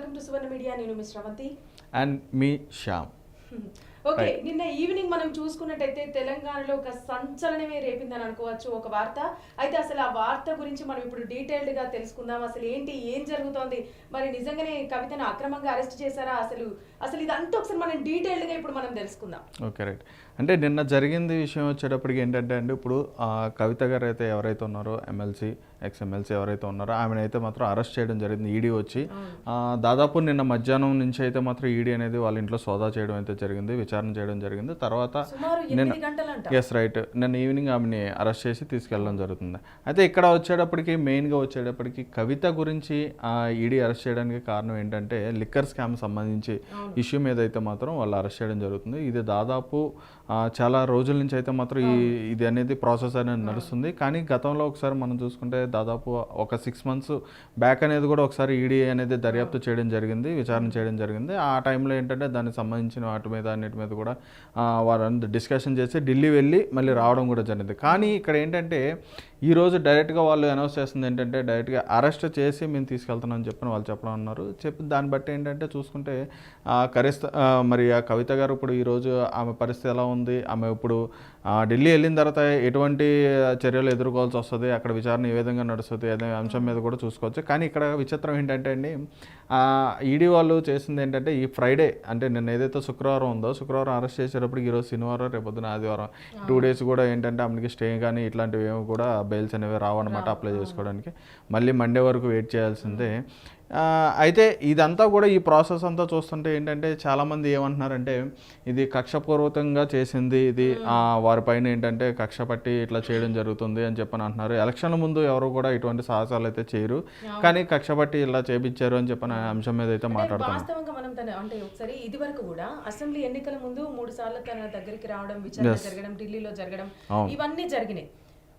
Welcome to Suvarna media. నేను miss Sravanthi and me Shyam. Okay, నిన్న evening మనం చూసుకున్నట్టయితే తెలంగాణలో ఒక సంచలనమే రేపిందని అనుకోవచ్చు ఒక వార్త. అయితే అసలు ఆ వార్త గురించి మనం ఇప్పుడు డీటెయిల్డ్ గా తెలుసుకుందాం. అసలు ఏంటి, ఏం జరుగుతోంది, మరి నిజంగానే కవితను అక్రమంగా అరెస్ట్ చేశారా, అసలు ఇదంతా ఒకసారి మనం డీటెయిల్డ్ గా ఇప్పుడు మనం తెలుసుకుందాం. Okay, right. అంటే నిన్న జరిగింది విషయం వచ్చేటప్పటికి ఏంటంటే అండి, ఇప్పుడు కవిత గారు అయితే ఎవరైతే ఉన్నారో ఎక్స్-ఎమ్మెల్సీ ఎవరైతే ఉన్నారో ఆమెనైతే మాత్రం అరెస్ట్ చేయడం జరిగింది ఈడీ వచ్చి. దాదాపు నిన్న మధ్యాహ్నం నుంచి అయితే మాత్రం ఈడీ అనేది వాళ్ళ ఇంట్లో సోదా చేయడం అయితే జరిగింది, విచారణ చేయడం జరిగింది. తర్వాత నిన్న ఈవినింగ్ ఆమెని అరెస్ట్ చేసి తీసుకెళ్ళడం జరుగుతుంది. అయితే ఇక్కడ వచ్చేటప్పటికి కవిత గురించి ఈడీ అరెస్ట్ చేయడానికి కారణం ఏంటంటే లిక్కర్ స్కామ్ సంబంధించి ఇష్యూ మీద అయితే మాత్రం వాళ్ళు అరెస్ట్ చేయడం జరుగుతుంది. ఇది దాదాపు చాలా రోజుల నుంచి అయితే మాత్రం ఇది అనేది ప్రాసెస్ అనేది నడుస్తుంది. కానీ గతంలో ఒకసారి మనం చూసుకుంటే దాదాపు ఒక 6 months బ్యాక్ అనేది కూడా ఒకసారి ఈడీ అనేది దర్యాప్తు చేయడం జరిగింది, విచారణ చేయడం జరిగింది. ఆ టైంలో ఏంటంటే దానికి సంబంధించిన వాటి మీద అన్నిటి మీద కూడా వారు డిస్కషన్ చేసి ఢిల్లీ వెళ్ళి మళ్ళీ రావడం కూడా జరిగింది. కానీ ఇక్కడ ఏంటంటే ఈరోజు డైరెక్ట్గా వాళ్ళు అనౌన్స్ చేస్తుంది ఏంటంటే డైరెక్ట్గా అరెస్ట్ చేసి మేము తీసుకెళ్తున్నామని చెప్పని వాళ్ళు చెప్పడం అన్నారు. దాన్ని బట్టి ఏంటంటే చూసుకుంటే మరి ఆ కవిత గారు ఇప్పుడు ఈరోజు ఆమె పరిస్థితి ఎలా ఉంది, ఆమె ఇప్పుడు ఢిల్లీ వెళ్ళిన తర్వాత ఎటువంటి చర్యలు ఎదుర్కోవాల్సి వస్తుంది, అక్కడ విచారణ ఏ విధంగా నడుస్తుంది అనే అంశం మీద కూడా చూసుకోవచ్చు. కానీ ఇక్కడ విచిత్రం ఏంటంటే అండి, ఈడీ వాళ్ళు చేసింది ఏంటంటే ఈ ఫ్రైడే అంటే నిన్న ఏదైతే శుక్రవారం ఉందో శుక్రవారం అరెస్ట్ చేసేటప్పుడు ఈరోజు శనివారం రేపొద్దున ఆదివారం 2 days కూడా ఏంటంటే ఆమెకి స్టే కానీ ఇట్లాంటివి ఏమి కూడా బెయిల్స్ అనేవి రావన్నమాట అప్లై చేసుకోవడానికి. మళ్ళీ మండే వరకు వెయిట్ చేయాల్సిందే. అయితే ఇదంతా కూడా ఈ ప్రాసెస్ అంతా చూస్తుంటే ఏంటంటే చాలామంది ఏమంటున్నారంటే ఇది కక్షపూర్వకంగా చేసింది, ఇది వారిపైన ఏంటంటే కక్ష పట్టి ఇట్లా చేయడం జరుగుతుంది అని చెప్పని అంటున్నారు. ఎలక్షన్ల ముందు ఎవరు కూడా ఇటువంటి సాహసాలు అయితే చేయరు, కానీ కక్ష పట్టి ఇలా చేపించారు అని చెప్పని అంశం మీద అయితే మాట్లాడుతున్నాం. అంటే ఒకసారి ఇది వరకు కూడా అసెంబ్లీ ఎన్నికల ముందు 3 సార్లు తన దగ్గరికి రావడం, విచారణ జరగడం, ఢిల్లీలో జరగడం, ఇవన్నీ జరిగినాయి.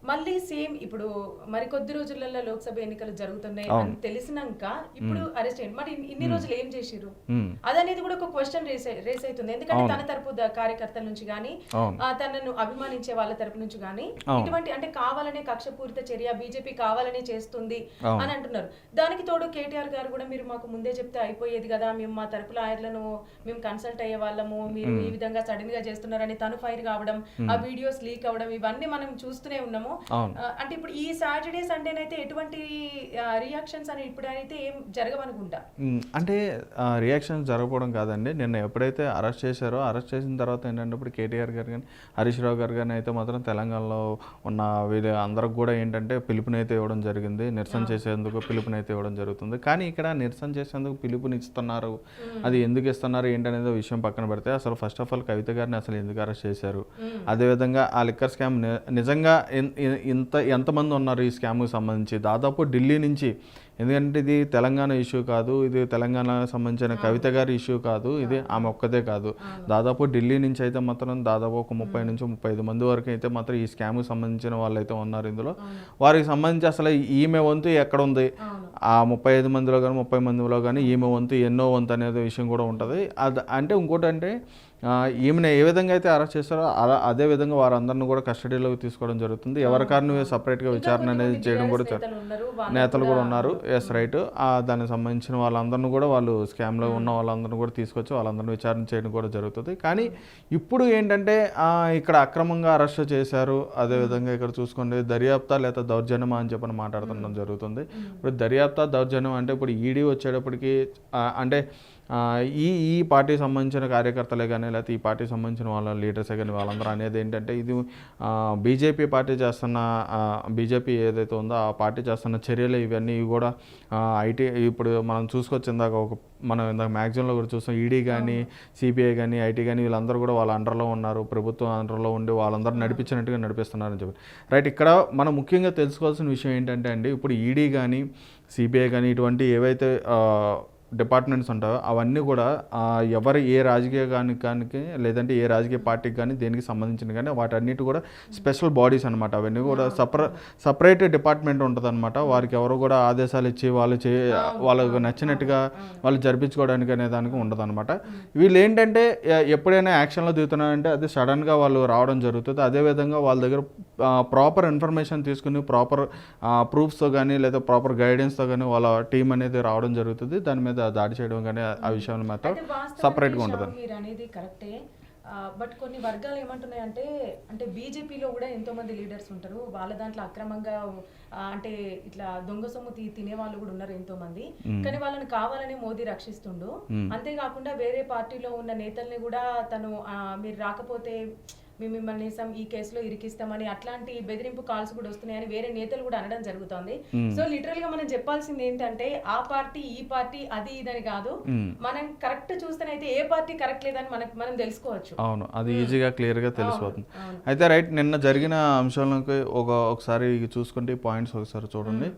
మళ్ళీ సేమ్ ఇప్పుడు మరి కొద్ది రోజులలో లోక్సభ ఎన్నికలు జరుగుతున్నాయి అని తెలిసినాక ఇప్పుడు అరెస్ట్ అయ్యింది. మరి ఇన్ని రోజులు ఏం చేసిరు అదనేది కూడా ఒక క్వశ్చన్ రేస్ అవుతుంది. ఎందుకంటే తన తరపు కార్యకర్తల నుంచి గానీ తనను అభిమానించే వాళ్ళ తరపు నుంచి గానీ ఇటువంటి అంటే కావాలనే కక్షపూరిత చర్య బీజేపీ కావాలనే చేస్తుంది అని అంటున్నారు. దానికి తోడు కేటీఆర్ గారు కూడా మీరు మాకు ముందే చెప్తే అయిపోయేది కదా, మేము మా తరపు లాయర్లను మేము కన్సల్ట్ అయ్యే వాళ్ళము, మీరు ఈ విధంగా సడన్ గా చేస్తున్నారని తను ఫైర్ కావడం, ఆ వీడియోస్ లీక్ అవ్వడం, ఇవన్నీ మనం చూస్తూనే ఉన్నాము. అంటే ఇప్పుడు ఈ సాటర్డే సండేనైతే ఎటువంటి రియాక్షన్స్ అని ఇప్పుడైతే ఏం జరగవనుకుంటా. అంటే రియాక్షన్స్ జరగకపోవడం కాదండి, నిన్న ఎప్పుడైతే అరెస్ట్ చేశారో అరెస్ట్ చేసిన తర్వాత ఏంటంటే ఇప్పుడు కేటీఆర్ గారు కానీ హరీష్ రావు గారు కానీ అయితే మాత్రం తెలంగాణలో ఉన్న వీళ్ళు అందరికి కూడా ఏంటంటే పిలుపునైతే ఇవ్వడం జరిగింది, నిరసన చేసేందుకు పిలుపునైతే ఇవ్వడం జరుగుతుంది. కానీ ఇక్కడ నిరసన చేసేందుకు పిలుపునిస్తున్నారు, అది ఎందుకు ఇస్తున్నారు ఏంటనేది విషయం పక్కన పెడితే అసలు ఫస్ట్ ఆఫ్ ఆల్ కవిత గారిని అసలు ఎందుకు అరెస్ట్ చేశారు, అదేవిధంగా ఆ లిక్కర్ స్కామ్ నిజంగా ఎంతమంది ఉన్నారు ఈ స్కామ్కి సంబంధించి, దాదాపు ఢిల్లీ నుంచి, ఎందుకంటే ఇది తెలంగాణ ఇష్యూ కాదు, ఇది తెలంగాణకు సంబంధించిన కవిత గారి ఇష్యూ కాదు, ఇది ఆమె ఒక్కదే కాదు, దాదాపు ఢిల్లీ నుంచి అయితే మాత్రం దాదాపు ఒక 30 నుంచి 35 మంది వరకు అయితే మాత్రం ఈ స్కామ్కి సంబంధించిన వాళ్ళు అయితే ఉన్నారు ఇందులో. వారికి సంబంధించి అసలు ఈమె వంతు ఎక్కడ ఉంది, ఆ 35 మందిలో కానీ 30 మందిలో కానీ ఈమె వంతు ఎన్నో వంతు అనేది విషయం కూడా ఉంటుంది. అంటే ఇంకోటి అంటే ఈమెను ఏ విధంగా అయితే అరెస్ట్ చేస్తారో అదే విధంగా వారందరిని కూడా కస్టడీలోకి తీసుకోవడం జరుగుతుంది. ఎవరికారిని సపరేట్గా విచారణ అనేది చేయడం కూడా నేతలు కూడా ఉన్నారు. Yes right. దానికి సంబంధించిన వాళ్ళందరినీ కూడా వాళ్ళు స్కామ్లో ఉన్న వాళ్ళందరినీ కూడా తీసుకొచ్చి వాళ్ళందరినీ విచారణ చేయడం కూడా జరుగుతుంది. కానీ ఇప్పుడు ఏంటంటే ఇక్కడ అక్రమంగా అరెస్ట్ చేశారు, అదేవిధంగా ఇక్కడ చూసుకోండి దర్యాప్తా లేదా దౌర్జన్యమా అని చెప్పని మాట్లాడుతుండడం జరుగుతుంది. ఇప్పుడు దర్యాప్తా దౌర్జన్యం అంటే ఇప్పుడు ఈడీ వచ్చేటప్పటికి అంటే ఈ పార్టీకి సంబంధించిన కార్యకర్తలే కానీ లేకపోతే ఈ పార్టీకి సంబంధించిన వాళ్ళ లీడర్సే కానీ వాళ్ళందరూ అనేది ఏంటంటే ఇది బీజేపీ ఏదైతే ఉందో ఆ పార్టీ చేస్తున్న చర్యలు ఇవన్నీ కూడా ఇప్పుడు మనం చూసుకొచ్చి మనం ఇందాక మ్యాగజైన్లో కూడా చూస్తాం, ఈడీ కానీ సిబిఐ కానీ ఐటీ కానీ వీళ్ళందరూ కూడా వాళ్ళ అండర్లో ఉన్నారు, ప్రభుత్వం అండర్లో ఉండి వాళ్ళందరూ నడిపించినట్టుగా నడిపిస్తున్నారని చెప్పి రైట్. ఇక్కడ మనం ముఖ్యంగా తెలుసుకోవాల్సిన విషయం ఏంటంటే అండి, ఇప్పుడు ఈడీ కానీ సిబిఐ కానీ ఇటువంటి ఏవైతే డిపార్ట్మెంట్స్ ఉంటాయో అవన్నీ కూడా ఎవరు ఏ రాజకీయ కానీ లేదంటే ఏ రాజకీయ పార్టీకి కానీ దేనికి సంబంధించిన కానీ వాటన్నిటి కూడా స్పెషల్ బాడీస్ అనమాట. అవన్నీ కూడా సపరేట్ డిపార్ట్మెంట్ ఉంటుంది అనమాట. వారికి ఎవరు కూడా ఆదేశాలు ఇచ్చి వాళ్ళకు నచ్చినట్టుగా వాళ్ళు జరిపించుకోవడానికి అనే దానికి ఉండదు అనమాట. వీళ్ళు ఏంటంటే ఎప్పుడైనా యాక్షన్లో దిగుతున్నారంటే అది సడన్గా వాళ్ళు రావడం జరుగుతుంది. అదేవిధంగా వాళ్ళ దగ్గర ప్రాపర్ ఇన్ఫర్మేషన్ తీసుకుని ప్రాపర్ ప్రూఫ్స్తో కానీ లేదా ప్రాపర్ గైడెన్స్తో కానీ వాళ్ళ టీం అనేది రావడం జరుగుతుంది. దాని మీద మీద దాడి చేయడం కానీ ఆ విషయాలు మాత్రం అయితే వాస్తవానికి సపరేట్గా ఉంటుంది. శ్యామ్ మీరు అనేది కరెక్టే. బట్ కొన్ని వర్గాలు ఏమంటున్నాయంటే అంటే బీజేపీలో కూడా ఎంతో మంది లీడర్స్ ఉంటారు, వాళ్ళ దాంట్లో అక్రమంగా అంటే ఇట్లా దొంగ సొమ్ము తినే వాళ్ళు కూడా ఉన్నారు ఎంతో మంది, కానీ వాళ్ళని కావాలని మోదీ రక్షిస్తుండు. అంతేకాకుండా వేరే పార్టీలో ఉన్న నేతల్ని కూడా తను మీరు రాకపోతే మేము మిమ్మల్ని ఈ కేసులో ఇరికిస్తామని అట్లాంటి బెదిరింపు కాల్స్ కూడా వస్తున్నాయని వేరే నేతలు కూడా అనడం జరుగుతుంది. సో లిటరల్ గా మనం చెప్పాల్సింది ఏంటంటే ఆ పార్టీ ఈ పార్టీ అది ఇదని కాదు, మనం కరెక్ట్ చూస్తేనైతే ఏ పార్టీ కరెక్ట్ లేదని మనం తెలుసుకోవచ్చు. అవును, అది ఈజీగా క్లియర్గా తెలిసిపోతుంది. అయితే రైట్, నిన్న జరిగిన అంశాలకు ఒకసారి చూసుకుంటే పాయింట్స్ ఒకసారి చూడండి.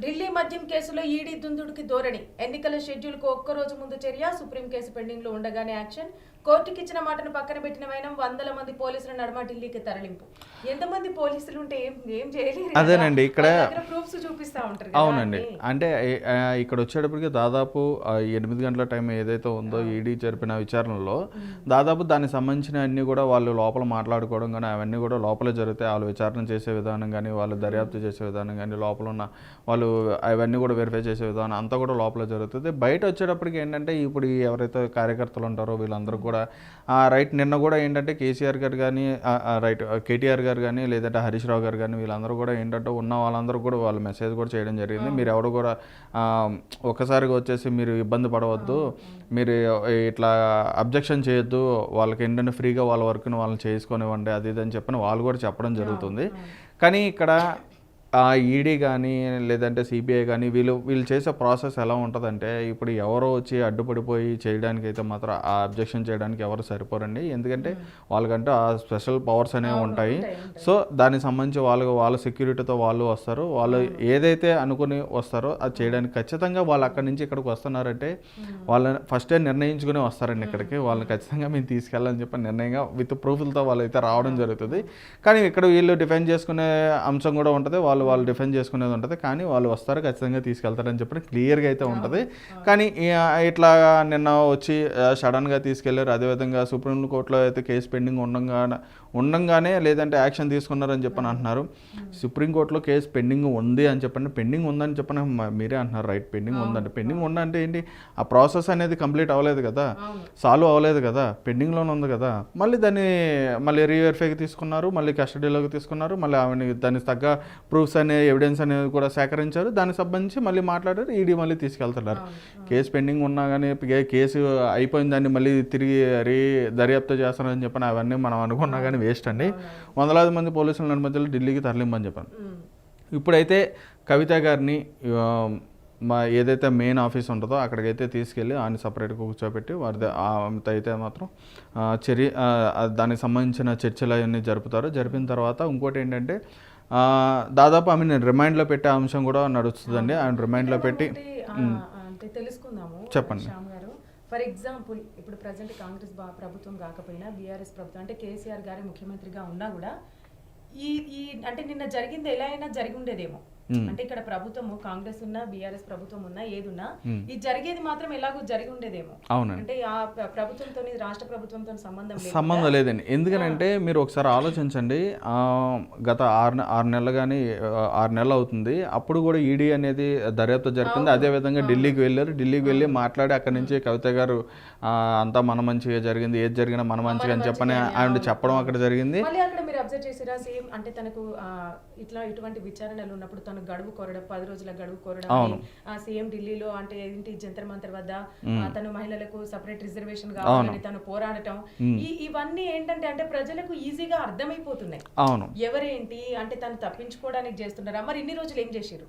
ఢిల్లీ మద్యం కేసులో ఈడీ దుందుడికి ధోరణి, ఎన్నికల షెడ్యూల్ కు ఒక్కరోజు ముందు చర్య, సుప్రీం కేసు పెండింగ్ లో ఉండగానే యాక్షన్, కోర్టుకి ఇచ్చిన మాటను పక్కన పెట్టిన వైనం, 100 మంది పోలీసుల నడుమ ఢిల్లీకి తరలింపు. ఎంతమంది పోలీసులు ఉంటే ఏం చేయలేరు. అదేనండి, ఇక్కడ ప్రూఫ్స్ చూపిస్తా ఉంటారు. అవునండి, అంటే ఇక్కడ వచ్చేటప్పటికి దాదాపు 8 గంటల టైం ఏదైతే ఉందో ఈడీ జరిపిన విచారణలో దాదాపు దానికి సంబంధించిన అన్ని కూడా వాళ్ళు లోపల మాట్లాడుకోవడం కానీ అవన్నీ కూడా లోపలే జరుగుతాయి. వాళ్ళు విచారణ చేసే విధానం కానీ, వాళ్ళు దర్యాప్తు చేసే విధానం కానీ, లోపల ఉన్న వాళ్ళు అవన్నీ కూడా వెరిఫై చేసే విధానం అంతా కూడా లోపల జరుగుతుంది. బయట వచ్చేటప్పటికి ఏంటంటే ఇప్పుడు ఎవరైతే కార్యకర్తలు ఉంటారో వీళ్ళందరూ కూడా రైట్, నిన్న కూడా ఏంటంటే కేసీఆర్ గారు కానీ రైట్ కేటీఆర్ గారు కానీ లేదంటే హరీష్ రావు గారు కానీ వీళ్ళందరూ కూడా ఏంటంటే ఉన్న వాళ్ళందరూ కూడా వాళ్ళు మెసేజ్ కూడా చేయడం జరిగింది. మీరు ఎవరు కూడా ఒక్కసారిగా వచ్చేసి మీరు ఇబ్బంది పడవద్దు, మీరు ఇట్లా అబ్జెక్షన్ చేయొద్దు, వాళ్ళకి ఏంటంటే ఫ్రీగా వాళ్ళ వర్క్ని వాళ్ళని చేసుకొనివ్వండి అది ఇది అని చెప్పని వాళ్ళు కూడా చెప్పడం జరుగుతుంది. కానీ ఇక్కడ ఈడీ కానీ లేదంటే సిబిఐ కానీ వీళ్ళు చేసే ప్రాసెస్ ఎలా ఉంటుందంటే ఇప్పుడు ఎవరో వచ్చి అడ్డుపడిపోయి చేయడానికి అయితే మాత్రం ఆ అబ్జెక్షన్ చేయడానికి ఎవరు సరిపోరండి. ఎందుకంటే వాళ్ళకంటే ఆ స్పెషల్ పవర్స్ అనేవి ఉంటాయి. సో దానికి సంబంధించి వాళ్ళ సెక్యూరిటీతో వాళ్ళు వస్తారు, వాళ్ళు ఏదైతే అనుకుని వస్తారో అది చేయడానికి ఖచ్చితంగా వాళ్ళు అక్కడి నుంచి ఇక్కడికి వస్తున్నారంటే వాళ్ళని ఫస్టే నిర్ణయించుకుని వస్తారండి ఇక్కడికి. వాళ్ళని ఖచ్చితంగా మేము తీసుకెళ్ళాలని చెప్పి నిర్ణయంగా విత్ ప్రూఫ్లతో వాళ్ళు అయితే రావడం జరుగుతుంది. కానీ ఇక్కడ వీళ్ళు డిఫెండ్ చేసుకునే అంశం కూడా ఉంటుంది, వాళ్ళు డిఫెండ్ చేసుకునేది ఉంటుంది. కానీ వాళ్ళు వస్తారు, ఖచ్చితంగా తీసుకెళ్తారని చెప్పి క్లియర్గా అయితే ఉంటుంది. కానీ ఇట్లా నిన్న వచ్చి సడన్గా తీసుకెళ్లారు. అదేవిధంగా సుప్రీంకోర్టులో అయితే కేసు పెండింగ్ ఉండంగానే లేదంటే యాక్షన్ తీసుకున్నారని చెప్పని అంటున్నారు. సుప్రీంకోర్టులో కేసు పెండింగ్ ఉంది అని చెప్పండి, పెండింగ్ ఉందని చెప్పని మీరే అంటున్నారు. రైట్, పెండింగ్ ఉందంటే పెండింగ్ ఉందంటే ఏంటి, ఆ ప్రాసెస్ అనేది కంప్లీట్ అవ్వలేదు కదా, సాల్వ్ అవ్వలేదు కదా, పెండింగ్లోనే ఉంది కదా. మళ్ళీ రీవెరిఫైకి తీసుకున్నారు, మళ్ళీ కస్టడీలోకి తీసుకున్నారు, మళ్ళీ ఆమెని దానికి తగ్గ ప్రూఫ్స్ ఎవిడెన్స్ అనేది కూడా సేకరించారు, దానికి సంబంధించి మళ్ళీ మాట్లాడారు, ఈడీ మళ్ళీ తీసుకెళ్తున్నారు. కేసు పెండింగ్ ఉన్నా కానీ కేసు అయిపోయిందాన్ని మళ్ళీ తిరిగి దర్యాప్తు చేస్తారని చెప్పని అవన్నీ మనం అనుకున్నా కానీ వేస్ట్ అండి. వందలాది మంది పోలీసుల మధ్యలో ఢిల్లీకి తరలింపని చెప్పాను. ఇప్పుడైతే కవిత గారిని ఏదైతే మెయిన్ ఆఫీస్ ఉంటుందో అక్కడికైతే తీసుకెళ్ళి ఆయన సపరేట్గా కూర్చోబెట్టి ఆమెతో అయితే మాత్రం దానికి సంబంధించిన చర్చలు అవన్నీ జరుపుతారు. జరిపిన తర్వాత ఇంకోటి ఏంటంటే దాదాపు ఆమె రిమైండ్లో పెట్టే అంశం కూడా నడుస్తుందండి. ఆయన రిమైండ్లో పెట్టి తెలుసుకుందాము. చెప్పండి. ఫర్ ఎగ్జాంపుల్ ఇప్పుడు ప్రజెంట్ కాంగ్రెస్ ప్రభుత్వం కాకపోయినా బీఆర్ఎస్ ప్రభుత్వం అంటే కేసీఆర్ గారి ముఖ్యమంత్రిగా ఉన్నా కూడా ఈ అంటే నిన్న జరిగింది ఎలా అయినా జరిగి ఉండేదేమో. అంటే ఇక్కడ ప్రభుత్వము కాంగ్రెస్ ఉన్నా బీఆర్ఎస్ ప్రభుత్వం ఉన్నా ఏదున్నా ఇది జరిగేది మాత్రం ఎలాగో జరిగి ఉండేదేమో. అవునండి, అంటే ఆ ప్రభుత్వంతో రాష్ట్ర ప్రభుత్వంతో సంబంధం లేదండి. ఎందుకనంటే మీరు ఒకసారి ఆలోచించండి, గత 6 నెలలు కానీ 6 నెలలు అవుతుంది, అప్పుడు కూడా ఈడీ అనేది దర్యాప్తు జరిపింది. అదేవిధంగా ఢిల్లీకి వెళ్ళారు, ఢిల్లీకి వెళ్ళి మాట్లాడి అక్కడి నుంచి కవిత గారు అంతా మన మంచిగా జరిగింది, ఏది జరిగినా మన మంచిగా అని చెప్పని ఆయన చెప్పడం అక్కడ జరిగింది. అక్కడ మీరు అబ్జర్వ్ చేసిరా సేమ్ అంటే తనకు ఇటువంటి విచారణలు ఉన్నప్పుడు తను గడువు కోరడం, 10 రోజుల గడువు కోరడం, సీఎం ఢిల్లీలో అంటే ఏంటి జంతర్ మంతర్ వద్ద తను మహిళలకు సపరేట్ రిజర్వేషన్ కావాలని తను పోరాడటం, ఇవన్నీ ఏంటంటే అంటే ప్రజలకు ఈజీగా అర్థమైపోతున్నాయి. అవును, ఎవరేంటి అంటే తను తప్పించుకోవడానికి చేస్తున్నారా, మరి ఇన్ని రోజులు ఏం చేశారు,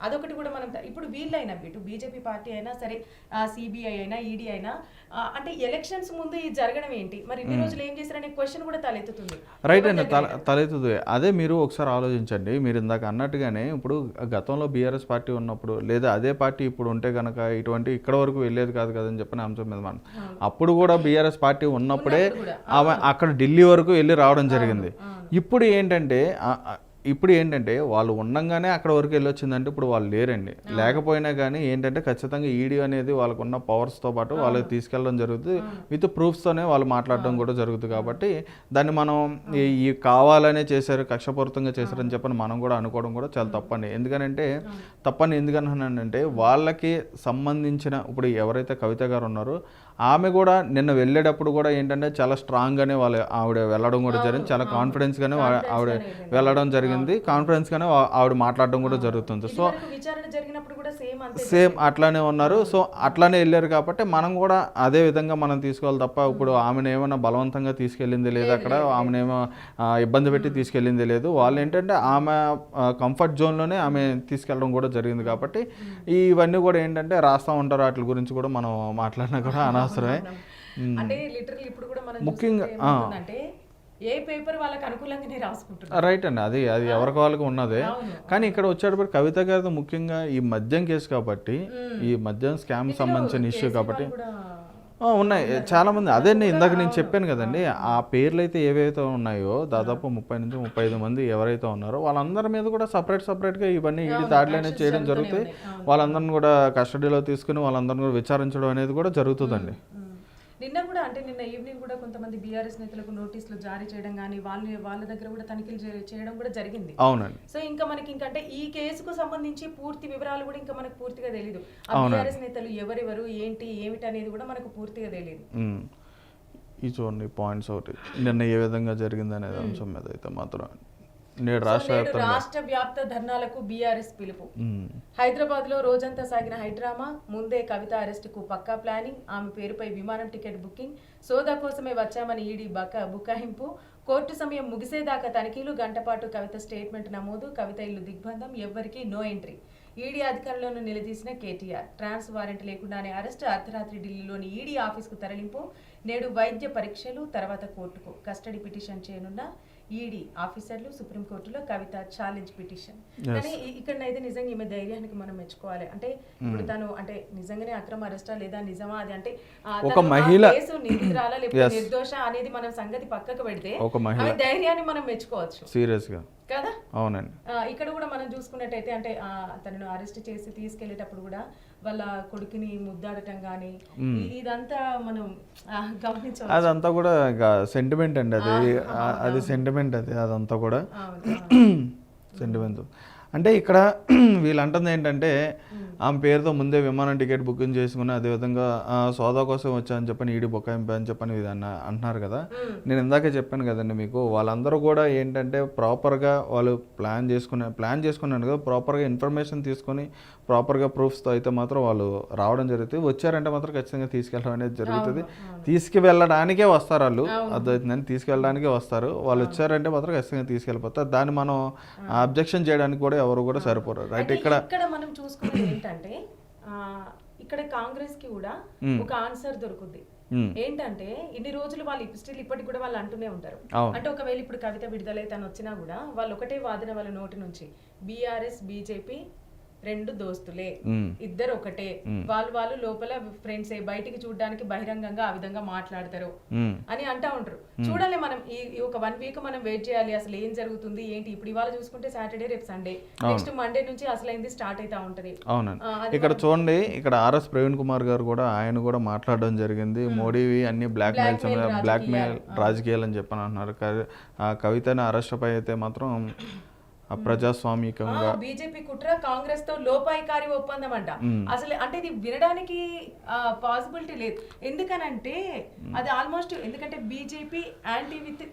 అదొకటి కూడా మనం ఇప్పుడు వీళ్ళైనా ఇటు బీజేపీ పార్టీ అయినా సరే, సిబిఐ అయినా ఈడీ అయినా అంటే ఎలక్షన్స్ ముందు ఇది జరగడం ఏంటి, మరి ఇన్ని రోజులు ఏం చేశారనే క్వశ్చన్ కూడా తలెత్తుతుంది. రైట్ అండి, తలెత్తుతుంది. అదే మీరు ఒకసారి ఆలోచించండి, మీరు ఇందాక అన్నట్టుగానే ఇప్పుడు గతంలో బీఆర్ఎస్ పార్టీ ఉన్నప్పుడు లేదా అదే పార్టీ ఇప్పుడు ఉంటే కనుక ఇటువంటి ఇక్కడ వరకు వెళ్ళేది కాదు కదని చెప్పిన అంశం మీద మనం అప్పుడు కూడా బీఆర్ఎస్ పార్టీ ఉన్నప్పుడే ఆమె అక్కడ ఢిల్లీ వరకు వెళ్ళి రావడం జరిగింది. ఇప్పుడు ఏంటంటే ఇప్పుడు ఏంటంటే వాళ్ళు ఉండంగానే అక్కడ వరకు వెళ్ళొచ్చిందంటే ఇప్పుడు వాళ్ళు లేరండి. లేకపోయినా కానీ ఏంటంటే ఖచ్చితంగా ఈడీ అనేది వాళ్ళకున్న పవర్స్తో పాటు వాళ్ళకి తీసుకెళ్ళడం జరుగుతుంది. విత్ ప్రూఫ్స్తోనే వాళ్ళు మాట్లాడడం కూడా జరుగుతుంది. కాబట్టి దాన్ని మనం ఈ కావాలనే చేశారు, కక్షపూరితంగా చేశారని చెప్పని మనం కూడా అనుకోవడం కూడా చాలా తప్పండి. తప్పని ఎందుకన్నానంటే వాళ్ళకి సంబంధించిన ఇప్పుడు ఎవరైతే కవిత గారు ఉన్నారో ఆమె కూడా నిన్న వెళ్ళేటప్పుడు కూడా ఏంటంటే చాలా స్ట్రాంగ్గానే ఆవిడ వెళ్ళడం కూడా జరిగింది. చాలా కాన్ఫిడెన్స్గానే ఆవిడ వెళ్ళడం జరిగింది. కాన్ఫిడెన్స్గానే ఆవిడ మాట్లాడడం కూడా జరుగుతుంది. సో సేమ్ అట్లానే ఉన్నారు. సో అట్లానే వెళ్ళారు కాబట్టి మనం కూడా అదే విధంగా మనం తీసుకోవాలి తప్ప ఇప్పుడు ఆమెను ఏమైనా బలవంతంగా తీసుకెళ్ళింది లేదు, అక్కడ ఆమెనేమో ఇబ్బంది పెట్టి తీసుకెళ్ళింది లేదు. వాళ్ళు ఏంటంటే ఆమె కంఫర్ట్ జోన్లోనే ఆమె తీసుకెళ్ళడం కూడా జరిగింది. కాబట్టి ఇవన్నీ కూడా ఏంటంటే రాస్తూ ఉంటారు. వాటి గురించి కూడా మనం మాట్లాడినా కూడా అనవసరమే. అంటే లిటరల్లీ ఇప్పుడు కూడా మనం ముఖ్యంగా అంటే ఏ పేపర్ వాళ్ళకి అనుకూలంగానే రాసుకుంటున్నారు. రైట్ అండి, అది ఎవరికి వాళ్ళకి ఉన్నదే. కానీ ఇక్కడ వచ్చేటప్పుడు కవిత గారితో ముఖ్యంగా ఈ మద్యం కేసు కాబట్టి, ఈ మద్యం స్కామ్ సంబంధించిన ఇష్యూ కాబట్టి ఉన్నాయి చాలా మంది. అదే ఇందాక నేను చెప్పాను కదండి, ఆ పేర్లు అయితే ఏవైతే ఉన్నాయో దాదాపు 30 నుంచి 35 మంది ఎవరైతే ఉన్నారో వాళ్ళందరి మీద కూడా సపరేట్గా ఇవన్నీ ఈడీ దాడులు అనేది చేయడం జరుగుతాయి. వాళ్ళందరిని కూడా కస్టడీలో తీసుకుని వాళ్ళందరిని కూడా విచారించడం అనేది కూడా జరుగుతుందండి. నిన్న కూడా అంటే నిన్న ఈవినింగ్ కూడా కొంతమంది బీఆర్ఎస్ నేతలకు నోటీసులు జారీ చేయడం కానీ వాళ్ళ దగ్గర కూడా తనిఖీలు చేయడం కూడా జరిగింది. అవునండి. సో ఇంకా మనకి ఇంకంటే ఈ కేసుకు సంబంధించి పూర్తి వివరాలు కూడా ఇంకా మనకు పూర్తిగా తెలియదు. ఆ బీఆర్ఎస్ నేతలు ఎవరెవరు ఏమిటి అనేది కూడా మనకు పూర్తిగా తెలియదు. ఈ చూడండి పాయింట్స్ ఒకటి నిన్న ఏ విధంగా జరిగింది అనేది అంశం మీద అయితే మాత్రం నేడు రాష్ట్ర వ్యాప్త ధర్నాలకు బీఆర్ఎస్ పిలుపు. హైదరాబాద్ లో రోజంతా సాగిన హైడ్రామా, ముందే కవిత అరెస్ట్ కు పక్కా ప్లానింగ్, ఆమె పేరుపై విమానం టికెట్ బుకింగ్, సోదా కోసమే వచ్చామని ఈడీ బుకాయింపు, కోర్టు సమయం ముగిసేదాకా తనిఖీలు, గంటపాటు కవిత స్టేట్మెంట్ నమోదు, కవిత ఇల్లు దిగ్బంధం, ఎవ్వరికీ నో ఎంట్రీ. ఈడీ అధికారులను నిలదీసిన కేటీఆర్, ట్రాన్స్ వారెంట్ లేకుండానే అరెస్ట్, అర్ధరాత్రి ఢిల్లీలోని ఈడీ ఆఫీస్కు తరలింపు, నేడు వైద్య పరీక్షలు, తర్వాత కోర్టుకు కస్టడీ పిటిషన్ చేయనున్న ఈడీ ఆఫీసర్లు, సుప్రీంకోర్టులో కవిత ఛాలెంజ్ పిటిషన్. కానీ ఇక్కడనైతే నిజంగా ఈమె ధైర్యానికి మనం మెచ్చుకోవాలి. అంటే ఇప్పుడు తను అంటే నిజంగానే అక్రమ అరెస్టా లేదా నిజమా అది అంటే ఒక మహిళ కేసు నిందితురాలా లేకపోతే నిర్దోష అనేది మనం సంగతి పక్కకు పెడితే ఆమె ధైర్యాన్ని మనం మెచ్చుకోవచ్చు సీరియస్ గా కదా. అవునండి. ఇక్కడ కూడా మనం చూసుకున్నట్టయితే అంటే తనను అరెస్ట్ చేసి తీసుకెళ్లేటప్పుడు కూడా వాళ్ళ కొడుకుని ముద్దాడటం గానీ ఇదంతా మనం గమనించవచ్చు. అదంతా కూడా సెంటిమెంట్ అండి, అది సెంటిమెంట్, అదంతా కూడా సెంటిమెంట్. అంటే ఇక్కడ వీళ్ళు అంటుంది ఏంటంటే ఆమె పేరుతో ముందే విమానం టికెట్ బుకింగ్ చేసుకుని అదేవిధంగా సోదా కోసం వచ్చాయని చెప్పని ఈడీ బుకాయింపు అని చెప్పని ఇది అంటున్నారు కదా. నేను ఇందాకే చెప్పాను కదండి మీకు, వాళ్ళందరూ కూడా ఏంటంటే ప్రాపర్గా వాళ్ళు ప్లాన్ చేసుకున్నాను కదా, ప్రాపర్గా ఇన్ఫర్మేషన్ తీసుకొని ప్రాపర్గా ప్రూఫ్స్తో అయితే మాత్రం వాళ్ళు రావడం జరుగుతుంది. వచ్చారంటే మాత్రం ఖచ్చితంగా తీసుకెళ్ళడం అనేది జరుగుతుంది. తీసుకువెళ్ళడానికే వస్తారు వాళ్ళు, అర్థమవుతుందని తీసుకెళ్ళడానికే వస్తారు వాళ్ళు. వచ్చారంటే మాత్రం ఖచ్చితంగా తీసుకెళ్ళిపోతారు. దాన్ని మనం అబ్జెక్షన్ చేయడానికి కూడా ఎవరు కూడా సరిపోరు. రైట్. ఇక్కడ మనం చూసుకునేది ఏంటంటే ఇక్కడ కాంగ్రెస్ కి కూడా ఒక ఆన్సర్ దొరుకుద్ది. ఏంటంటే ఇన్ని రోజులు వాళ్ళు స్టిల్ ఇప్పటికి కూడా వాళ్ళు అంటూనే ఉంటారు. అంటే ఒకవేళ ఇప్పుడు కవిత విడుదలై తను వచ్చినా కూడా వాళ్ళు ఒకటే వాదన వాళ్ళ నోటి నుంచి, బీఆర్ఎస్ బీజేపీ రెండు దోస్తులే, ఇద్దరు ఒకటే, వాళ్ళు లోపల ఫ్రెండ్సే, బయటికి చూడడానికి బహిరంగంగా ఆ విధంగా మాట్లాడతారు అని అంటా ఉంటారు. చూడాలి మనం ఈ ఒక 1 వీక్ మనం వెయిట్ చేయాలి అసలు ఏం జరుగుతుంది ఏంటి. ఇప్పుడు ఇవాళ చూసుకుంటే సాటర్డే, రేపు సండే, నెక్స్ట్ మండే నుంచి అసలైంది స్టార్ట్ అవుతా ఉంటది. అవునండి. ఇక్కడ చూడండి, ఇక్కడ ఆర్ఎస్ ప్రవీణ్ కుమార్ గారు కూడా ఆయన కూడా మాట్లాడడం జరిగింది. మోడీ అన్ని బ్లాక్ మెయిల్ రాజకీయాలు అని చెప్పని అంటున్నారు. కవితని అరెస్ట్ పై అయితే మాత్రం అప్రజాస్వామికంగా బీజేపీ కుట్ర, కాంగ్రెస్ తో లోపాయికారి ఒప్పందం అంట. అసలు అంటే ఇది వినడానికి పాసిబిలిటీ లేదు. ఎందుకనంటే అది ఆల్మోస్ట్, ఎందుకంటే బీజేపీ యాంటీ విత్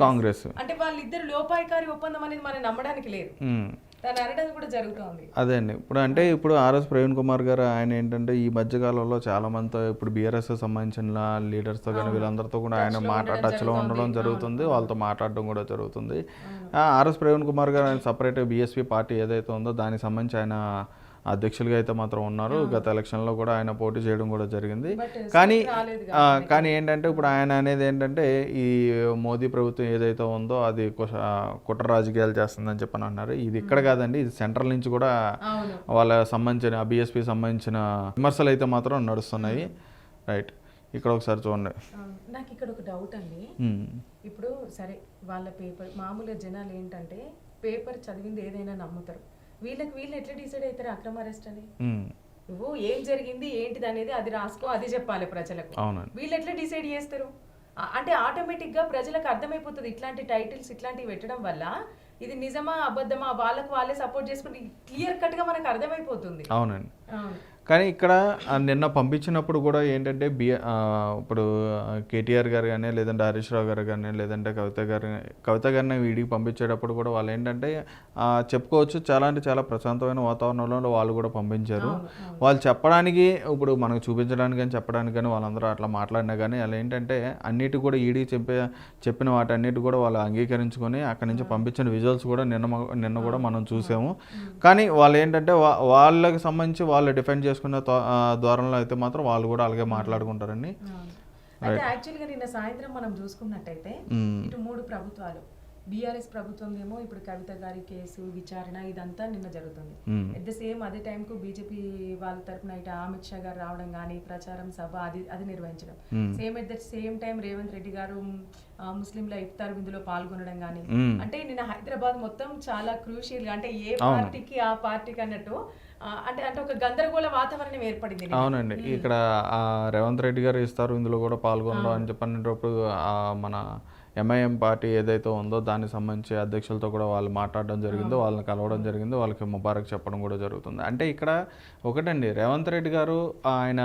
కాంగ్రెస్ అంటే వాళ్ళిద్దరు లోపాయికారి ఒప్పందం అనేది మనం నమ్మడానికి లేదు. అదే అండి. ఇప్పుడు ఆర్ఎస్ ప్రవీణ్ కుమార్ గారు ఆయన ఏంటంటే ఈ మధ్యకాలంలో చాలా మందితో ఇప్పుడు బీఆర్ఎస్ సంబంధించిన లీడర్స్తో కానీ వీళ్ళందరితో కూడా ఆయన టచ్లో ఉండడం జరుగుతుంది, వాళ్ళతో మాట్లాడడం కూడా జరుగుతుంది. ఆర్ఎస్ ప్రవీణ్ కుమార్ గారు ఆయన సపరేట్ బీఎస్పీ పార్టీ ఏదైతే ఉందో దానికి సంబంధించి ఆయన అధ్యక్షులుగా అయితే మాత్రం ఉన్నారు. గత ఎలక్షన్లో కూడా ఆయన పోటీ చేయడం కూడా జరిగింది. కానీ ఏంటంటే ఇప్పుడు ఆయన అనేది ఏంటంటే ఈ మోదీ ప్రభుత్వం ఏదైతే ఉందో అది కుట్ర రాజకీయాలు చేస్తుందని చెప్పని అన్నారు. ఇది ఇక్కడ కాదండి, ఇది సెంట్రల్ నుంచి కూడా వాళ్ళ సంబంధించిన బీఎస్పీ సంబంధించిన విమర్శలు అయితే మాత్రం నడుస్తున్నాయి. రైట్. ఇక్కడ ఒకసారి చూడండి. నాకు ఇక్కడ ఒక డౌట్ అండి. ఇప్పుడు సరే వాళ్ళ పేపర్ మామూలుగా జనాలు ఏంటంటే పేపర్ చదివింది ఏదైనా నమ్ముతారు. వీళ్ళు ఎట్లా డిసైడ్ అవుతారు అక్రమ అరెస్ట్ అని? నువ్వు ఏం జరిగింది ఏంటిది అనేది అది రాసుకో, అది చెప్పాలి ప్రజలకు. వీళ్ళు ఎట్లా డిసైడ్ చేస్తారు అంటే ఆటోమేటిక్ గా ప్రజలకు అర్థమైపోతుంది ఇట్లాంటి టైటిల్స్ ఇట్లాంటివి పెట్టడం వల్ల ఇది నిజమా అబద్ధమా వాళ్ళకు వాళ్ళే సపోర్ట్ చేసుకుంటే క్లియర్ కట్ గా మనకు అర్థమైపోతుంది. అవునండి. కానీ ఇక్కడ నిన్న పంపించినప్పుడు కూడా ఏంటంటే ఇప్పుడు కేటీఆర్ గారు కానీ లేదంటే హరీష్ రావు గారు కానీ లేదంటే కవిత గారిని వీడికి పంపించేటప్పుడు కూడా వాళ్ళు ఏంటంటే చెప్పుకోవచ్చు చాలా అంటే చాలా ప్రశాంతమైన వాతావరణంలో వాళ్ళు కూడా పంపించారు. వాళ్ళు చెప్పడానికి ఇప్పుడు మనకు చూపించడానికి కానీ చెప్పడానికి కానీ వాళ్ళందరూ అట్లా మాట్లాడినా కానీ వాళ్ళు ఏంటంటే అన్నిటి కూడా ఈడీ చెప్పిన వాటి అన్నిటి కూడా వాళ్ళు అంగీకరించుకొని అక్కడి నుంచి పంపించిన విజువల్స్ కూడా నిన్న కూడా మనం చూసాము. కానీ వాళ్ళు ఏంటంటే వాళ్ళకి సంబంధించి వాళ్ళు డిఫెండ్ చేసుకున్న ద్వారంలో అయితే మాత్రం వాళ్ళు కూడా అలాగే మాట్లాడుకుంటారండి. అయితే యాక్చువల్గా నిన్న సాయంత్రం మనం చూసుకున్నట్టయితే ఇటు 3 ప్రభుత్వాలు, బీఆర్ఎస్ ప్రభుత్వం ఏమో ఇప్పుడు కవిత గారి కేసు విచారణ ఇదంతా నిన్న జరుగుతుంది. అట్ ద సేమ్ అదే టైంకు బీజేపీ వాళ్ళ తరఫున ఇటు అమిత్ షా గారు రావడం కానీ ప్రచారం సభ అది నిర్వహించడం, same at the same time Revanth Reddy గారు ముస్లింల ఇఫ్తార్ విందులో పాల్గొనడం కానీ, అంటే నిన్న హైదరాబాద్ మొత్తం చాలా క్రూషియల్ గా అంటే ఏ పార్టీకి ఆ పార్టీకి అన్నట్టు అంటే ఒక గందరగోళ వాతావరణం ఏర్పడింది. అవునండి. ఇక్కడ రేవంత్ రెడ్డి గారు ఇస్తారు ఇందులో కూడా పాల్గొనడం అని చెప్పినప్పుడు మన ఎంఐఎం పార్టీ ఏదైతే ఉందో దానికి సంబంధించి అధ్యక్షులతో కూడా వాళ్ళు మాట్లాడడం జరిగిందో, వాళ్ళని కలవడం జరిగింది, వాళ్ళకి ముబారక్ చెప్పడం కూడా జరుగుతుంది. అంటే ఇక్కడ ఒకటండి, రేవంత్ రెడ్డి గారు ఆయన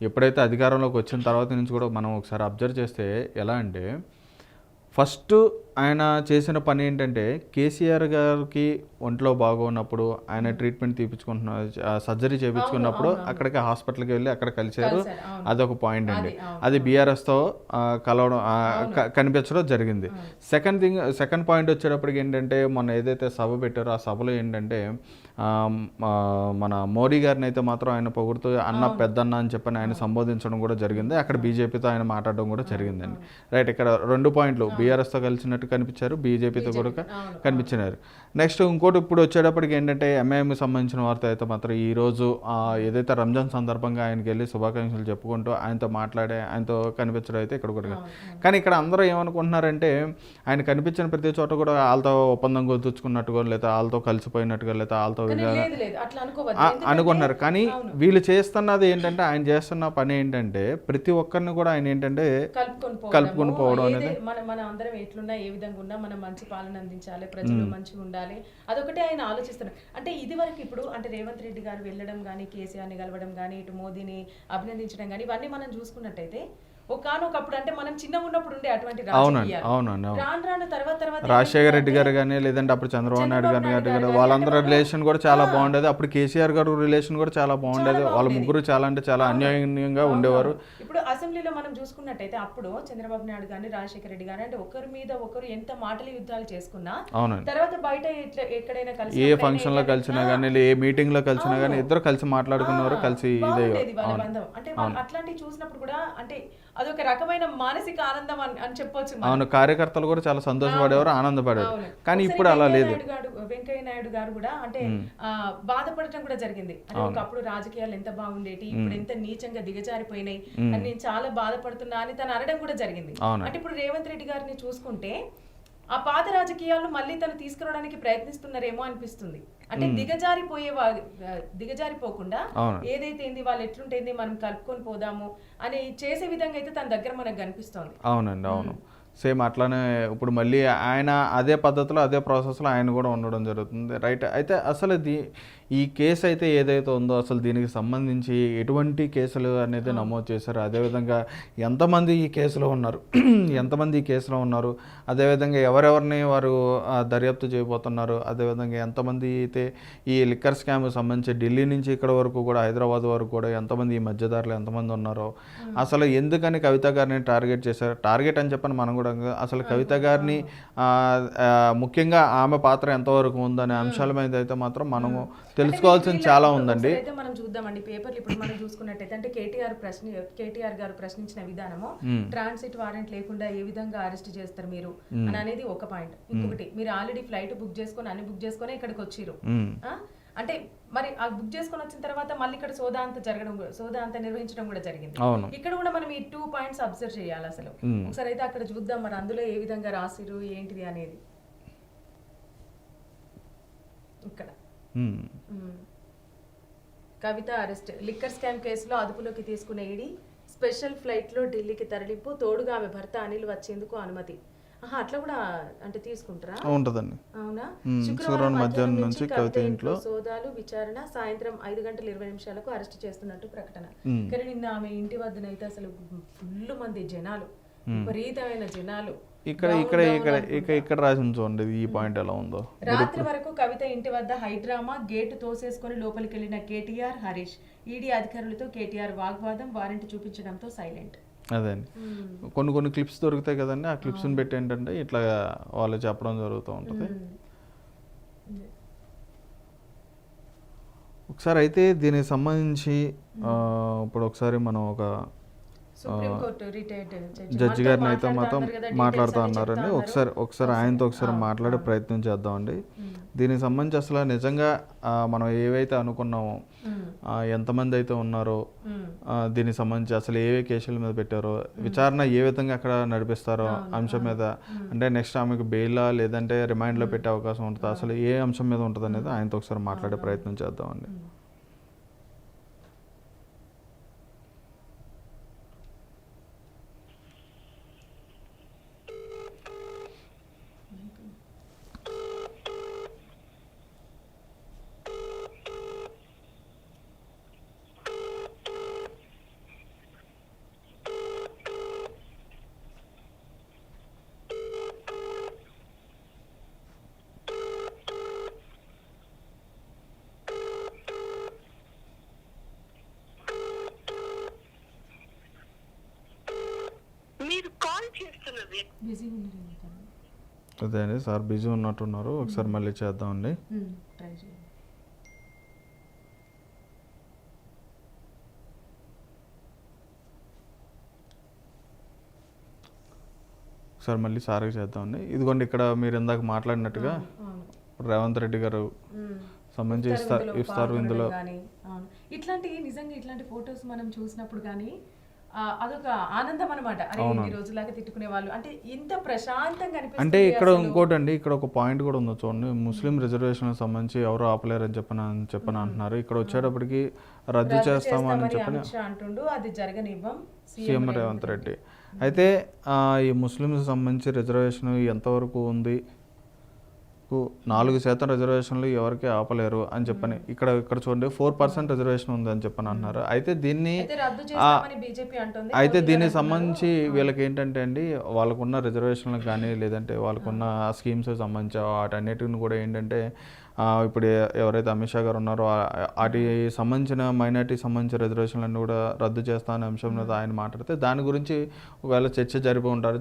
ఎప్పుడైతే అధికారంలోకి వచ్చిన తర్వాత నుంచి కూడా మనం ఒకసారి అబ్జర్వ్ చేస్తే ఎలా అంటే ఫస్ట్ ఆయన చేసిన పని ఏంటంటే కేసీఆర్ గారికి ఒంట్లో బాగున్నప్పుడు ఆయన ట్రీట్మెంట్ తీపించుకుంటున్న సర్జరీ చేయించుకున్నప్పుడు అక్కడికి హాస్పిటల్కి వెళ్ళి అక్కడ కలిసారు. అదొక పాయింట్ అండి. అది బీఆర్ఎస్తో కలవడం కనిపించడం జరిగింది. సెకండ్ పాయింట్ వచ్చేటప్పటికి ఏంటంటే మొన్న ఏదైతే సభ పెట్టారో ఆ సభలో ఏంటంటే మన మోడీ గారిని అయితే మాత్రం ఆయన పొగుడుతూ అన్న పెద్దన్న అని చెప్పని ఆయన సంబోధించడం కూడా జరిగింది. అక్కడ బీజేపీతో ఆయన మాట్లాడడం కూడా జరిగిందండి. రైట్, ఇక్కడ 2 పాయింట్లు, బీఆర్ఎస్తో కలిసినట్టు కనిపించారు, బీజేపీతో కూడా కనిపించినారు. నెక్స్ట్ ఇంకోటి ఇప్పుడు వచ్చేటప్పటికి ఏంటంటే ఎంఐఎంకి సంబంధించిన వార్త అయితే మాత్రం ఈరోజు ఏదైతే రంజాన్ సందర్భంగా ఆయనకి వెళ్ళి శుభాకాంక్షలు చెప్పుకుంటూ ఆయనతో కనిపించడం అయితే ఇక్కడ కూడా. కానీ ఇక్కడ అందరూ ఏమనుకుంటున్నారంటే ఆయన కనిపించిన ప్రతి చోట కూడా వాళ్ళతో ఒప్పందం కుదుర్చుకున్నట్టుగా లేదా వాళ్ళతో కలిసిపోయినట్టుగా లేదా వాళ్ళతో అనుకుంటున్నారు. కానీ వీళ్ళు చేస్తున్నది ఏంటంటే ఆయన చేస్తున్న పని ఏంటంటే ప్రతి ఒక్కరిని కూడా ఆయన ఏంటంటే కలుపుకొని పోవడం అనేది. మన అందరం ఎట్లున్నా ఏ విధంగా ఉన్నా మనం మంచి పాలన అందించాలి, ప్రజలు మంచిగా ఉండాలి, అదొకటే ఆయన ఆలోచిస్తున్నారు. అంటే ఇది వరకు ఇప్పుడు అంటే రేవంత్ రెడ్డి గారు వెళ్ళడం కానీ, కేసీఆర్ని కలవడం కానీ, ఇటు మోదీని అభినందించడం కానీ ఇవన్నీ మనం చూసుకున్నట్టయితే ఒకనొకప్పుడు అంటే మనం చిన్నగా ఉన్నప్పుడు ఉండే అటువంటి రాను తర్వాత రాజశేఖర రెడ్డి గారు కానీ లేదంటే అప్పుడు చంద్రబాబు నాయుడు గారు వాళ్ళందరూ రిలేషన్ కూడా చాలా బాగుండేది. అప్పుడు కేసీఆర్ గారు రిలేషన్ కూడా చాలా బాగుండేది. వాళ్ళ ముగ్గురు చాలా అంటే చాలా అన్యాయంగా ఉండేవారు. ఇప్పుడు అసెంబ్లీలో మనం చూసుకున్నట్టయితే అప్పుడు చంద్రబాబు నాయుడు గాని రాజశేఖర రెడ్డి గాని అంటే ఒకరి మీద ఒకరు ఎంత మాటలు యుద్ధాలు చేసుకున్నా తర్వాత బయట ఎక్కడైనా కలిసి ఏ ఫంక్షన్ లో కలిసినా కానీ ఏ మీటింగ్ లో కలిసినా కానీ ఇద్దరు కలిసి మాట్లాడుకున్నారు, కలిసి అంటే అట్లాంటివి చూసినప్పుడు కూడా అంటే అదొక రకమైన మానసిక ఆనందం అని చెప్పొచ్చు. అవును, కార్యకర్తలు కూడా చాలా సంతోషపడేవారు, ఆనందపడేవారు. కానీ ఇప్పుడు అలా లేదు. వెంకయ్య నాయుడు గారు కూడా అంటే బాధపడటం కూడా జరిగింది. అంటే ఒకప్పుడు రాజకీయాలు ఎంత బాగుండేటి, ఇప్పుడు ఎంత నీచంగా దిగజారిపోయినాయి అని నేను చాలా బాధపడుతున్నా అని తను అనడం కూడా జరిగింది. అంటే ఇప్పుడు రేవంత్ రెడ్డి గారిని చూసుకుంటే ఆ పాత రాజకీయాలను మళ్ళీ తను తీసుకురావడానికి ప్రయత్నిస్తున్నారేమో అనిపిస్తుంది. అంటే దిగజారిపోకుండా ఏదైతే వాళ్ళు ఎట్లుంటేంది మనం కలుపుకొని పోదాము అని చేసే విధంగా అయితే తన దగ్గర మనకు కనిపిస్తోంది. అవునండి, అవును. సేమ్ అట్లానే ఇప్పుడు మళ్ళీ ఆయన అదే పద్ధతిలో అదే ప్రాసెస్లో ఆయన కూడా ఉండడం జరుగుతుంది. రైట్, అయితే అసలు ఈ కేసు అయితే ఏదైతే ఉందో అసలు దీనికి సంబంధించి ఎటువంటి కేసులు అనేది నమోదు చేశారు, అదేవిధంగా ఎంతమంది ఈ కేసులో ఉన్నారు, అదేవిధంగా ఎవరెవరిని వారు దర్యాప్తు చేయబోతున్నారు, అదేవిధంగా ఎంతమంది అయితే ఈ లిక్కర్ స్కామ్ సంబంధించి ఢిల్లీ నుంచి ఇక్కడ వరకు కూడా హైదరాబాద్ వరకు కూడా ఎంతమంది ఈ మధ్యదారులు ఎంతమంది ఉన్నారో, అసలు ఎందుకని కవిత గారిని టార్గెట్ చేశారు, టార్గెట్ అని చెప్పని మనం కూడా అసలు కవిత గారిని ముఖ్యంగా ఆమె పాత్ర ఎంతవరకు ఉందనే అంశాల మీద అయితే మాత్రం మనము తెలుసుకోవాల్సింది చాలా ఉందండి. మనం చూద్దామండి పేపర్లు ఇప్పుడు మనం చూసుకున్నట్టయితే అంటే కేటీఆర్ గారు ప్రశ్నించిన విధానము ట్రాన్సిట్ వారెంట్ లేకుండా ఏ విధంగా అరెస్ట్ చేస్తారు మీరు అని అనేది ఒక పాయింట్. ఇంకొకటి మీరు ఆల్రెడీ ఫ్లైట్ బుక్ చేసుకొని అన్ని బుక్ చేసుకొని ఇక్కడికి వచ్చిర్రు అంటే మరి ఆ బుక్ చేసుకొని వచ్చిన తర్వాత మళ్ళీ ఇక్కడ సోదా అంతా నిర్వహించడం కూడా జరిగింది. ఇక్కడ కూడా మనం ఈ 2 పాయింట్స్ అబ్జర్వ్ చేయాలి. అసలు ఒకసారి అయితే అక్కడ చూద్దాం మరి అందులో ఏ విధంగా రాసిరు ఏంటిది అనేది. ఇక్కడ ఉమ్. కవిత అరెస్ట్. లిక్కర్ స్కామ్ కేసులో అదుపులోకి తీసుకున్న ఈడీ స్పెషల్ ఫ్లైట్లో ఢిల్లీకి తరలింపు. తోడుగా ఆమె భర్త అనిల్ వచ్చేందుకు అనుమతి. అట్లా కూడా అంటే తీసుకుంటారా? ఉంటదండి. అవునా? శుక్రవారం మధ్యాహ్నం నుంచి కవిత ఇంట్లో సోదాలు విచారణ. సాయంత్రం 5:20 అరెస్ట్ చేస్తున్నట్టు ప్రకటన. కానీ నిన్న ఆమె ఇంటి వద్దనైతే అసలు ఫుల్ మంది జనాలు, విపరీతమైన జనాలు. ఇక్కడ రాసింది చూడండి ఈ పాయింట్ ఎలా ఉందో. రాత్రి వరకు కవిత ఇంటి వద్ద హైడ్రామా. గేటు తోసేసుకుని లోపలికి వెళ్ళిన కేటీఆర్, హరీష్. ఈడీ అధికారులతో కేటీఆర్ వాగ్వాదం. వారెంట్ చూపించడంతో సైలెంట్. అదే అండి, కొన్ని క్లిప్స్ దొరుకుతాయి కదండి, ఆ క్లిప్స్ని పెట్టి ఏంటంటే ఇట్లా వాళ్ళు చెప్పడం జరుగుతూ ఉంటుంది. ఒకసారి అయితే దీనికి సంబంధించి ఇప్పుడు ఒకసారి మనం ఒక జడ్జి గారిని అయితే మాత్రం మాట్లాడుతూ ఉన్నారండి. ఒకసారి ఆయనతో మాట్లాడే ప్రయత్నం చేద్దామండి. దీనికి సంబంధించి అసలు నిజంగా మనం ఏవైతే అనుకున్నామో, ఎంతమంది అయితే ఉన్నారో, దీనికి సంబంధించి అసలు ఏవే కేసుల మీద పెట్టారో, విచారణ ఏ విధంగా అక్కడ నడిపిస్తారో అంశం మీద, అంటే నెక్స్ట్ ఆమెకు బెయిలా లేదంటే రిమైండ్లో పెట్టే అవకాశం ఉంటుందా, అసలు ఏ అంశం మీద ఉంటుంది అనేది ఆయనతో ఒకసారి మాట్లాడే ప్రయత్నం చేద్దామండి. అదే అండి, సార్ బిజీ ఉన్నట్టున్నారు. ఒకసారి మళ్ళీ చేద్దామండి. ఒకసారి మళ్ళీ సార్కి చేద్దామండి. ఇదిగోండి, ఇక్కడ మీరు ఇందాక మాట్లాడినట్టుగా రేవంత్ రెడ్డి గారు సంబంధించి ఇస్తారు ఇందులో. ఇట్లాంటి నిజంగా ఇట్లాంటి ఫొటోస్ మనం చూసినప్పుడు కానీ అదొక ఆనందం అనమాట. అరే ఈ రోజులాగా తిట్టుకునే వాళ్ళు అంటే ఇంత ప్రశాంతంగా అనిపిస్తుంది. అంటే ఇక్కడ ఇంకోటి అండి, ఇక్కడ ఒక పాయింట్ కూడా ఉంది చూడండి. ముస్లిం రిజర్వేషన్ సంబంధించి ఎవరు ఆపలేరని చెప్పని అంటున్నారు. ఇక్కడ వచ్చేటప్పటికి రద్దు చేస్తామని చెప్పని అంటుండు. అది జరగనివ్వం సీఎం రేవంత్ రెడ్డి. అయితే ఈ ముస్లింస్ సంబంధించి రిజర్వేషన్ ఎంతవరకు ఉంది, 4% రిజర్వేషన్లు ఎవరికి ఆపలేరు అని చెప్పని ఇక్కడ చూడండి 4% రిజర్వేషన్ ఉంది అని చెప్పని అంటున్నారు. అయితే దీనికి సంబంధించి వీళ్ళకి ఏంటంటే అండి, వాళ్ళకున్న రిజర్వేషన్లకు కానీ లేదంటే వాళ్ళకున్న స్కీమ్స్ సంబంధించి వాటన్నిటిని కూడా ఏంటంటే ఇప్పుడు ఎవరైతే అమిత్ షా గారు ఉన్నారో వాటి సంబంధించిన మైనార్టీకి సంబంధించిన రిజర్వేషన్లన్నీ కూడా రద్దు చేస్తా అనే అంశం మీద ఆయన మాట్లాడితే దాని గురించి ఒకవేళ చర్చ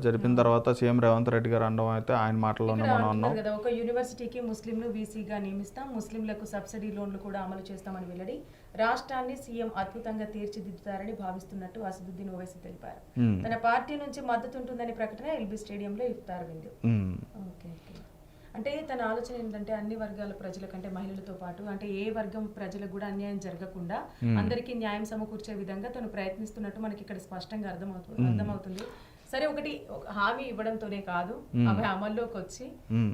జరిపిన తర్వాత సీఎం రేవంత్ రెడ్డి గారు అనడం అయితే ఆయన మాటల్లోనే మనం ఉన్నాం. ఒక యూనివర్సిటీకి ముస్లింలు వీసీగా నియమిస్తాం, ముస్లింలకు సబ్సిడీ లోన్లు కూడా అమలు చేస్తామని వెల్లడి. రాష్ట్రాన్ని సీఎం అద్భుతంగా తీర్చిదిద్దుతారని భావిస్తున్నట్టు అసదుద్దీన్ ఓవైసీ తెలిపారు. తన పార్టీ నుంచి మద్దతు ఉంటుందని ప్రకటన. ఎల్బీ స్టేడియంలో ఇఫ్తార్ విందు. అంటే తన ఆలోచన ఏంటంటే అన్ని వర్గాల ప్రజల కంటే మహిళలతో పాటు అంటే ఏ వర్గం ప్రజలకు కూడా అన్యాయం జరగకుండా అందరికీ న్యాయం సమకూర్చే విధంగా తను ప్రయత్నిస్తున్నట్టు మనకి ఇక్కడ స్పష్టంగా అర్థమవుతుంది. సరే, ఒకటి హామీ ఇవ్వడంతోనే కాదు, అవి అమల్లోకి వచ్చి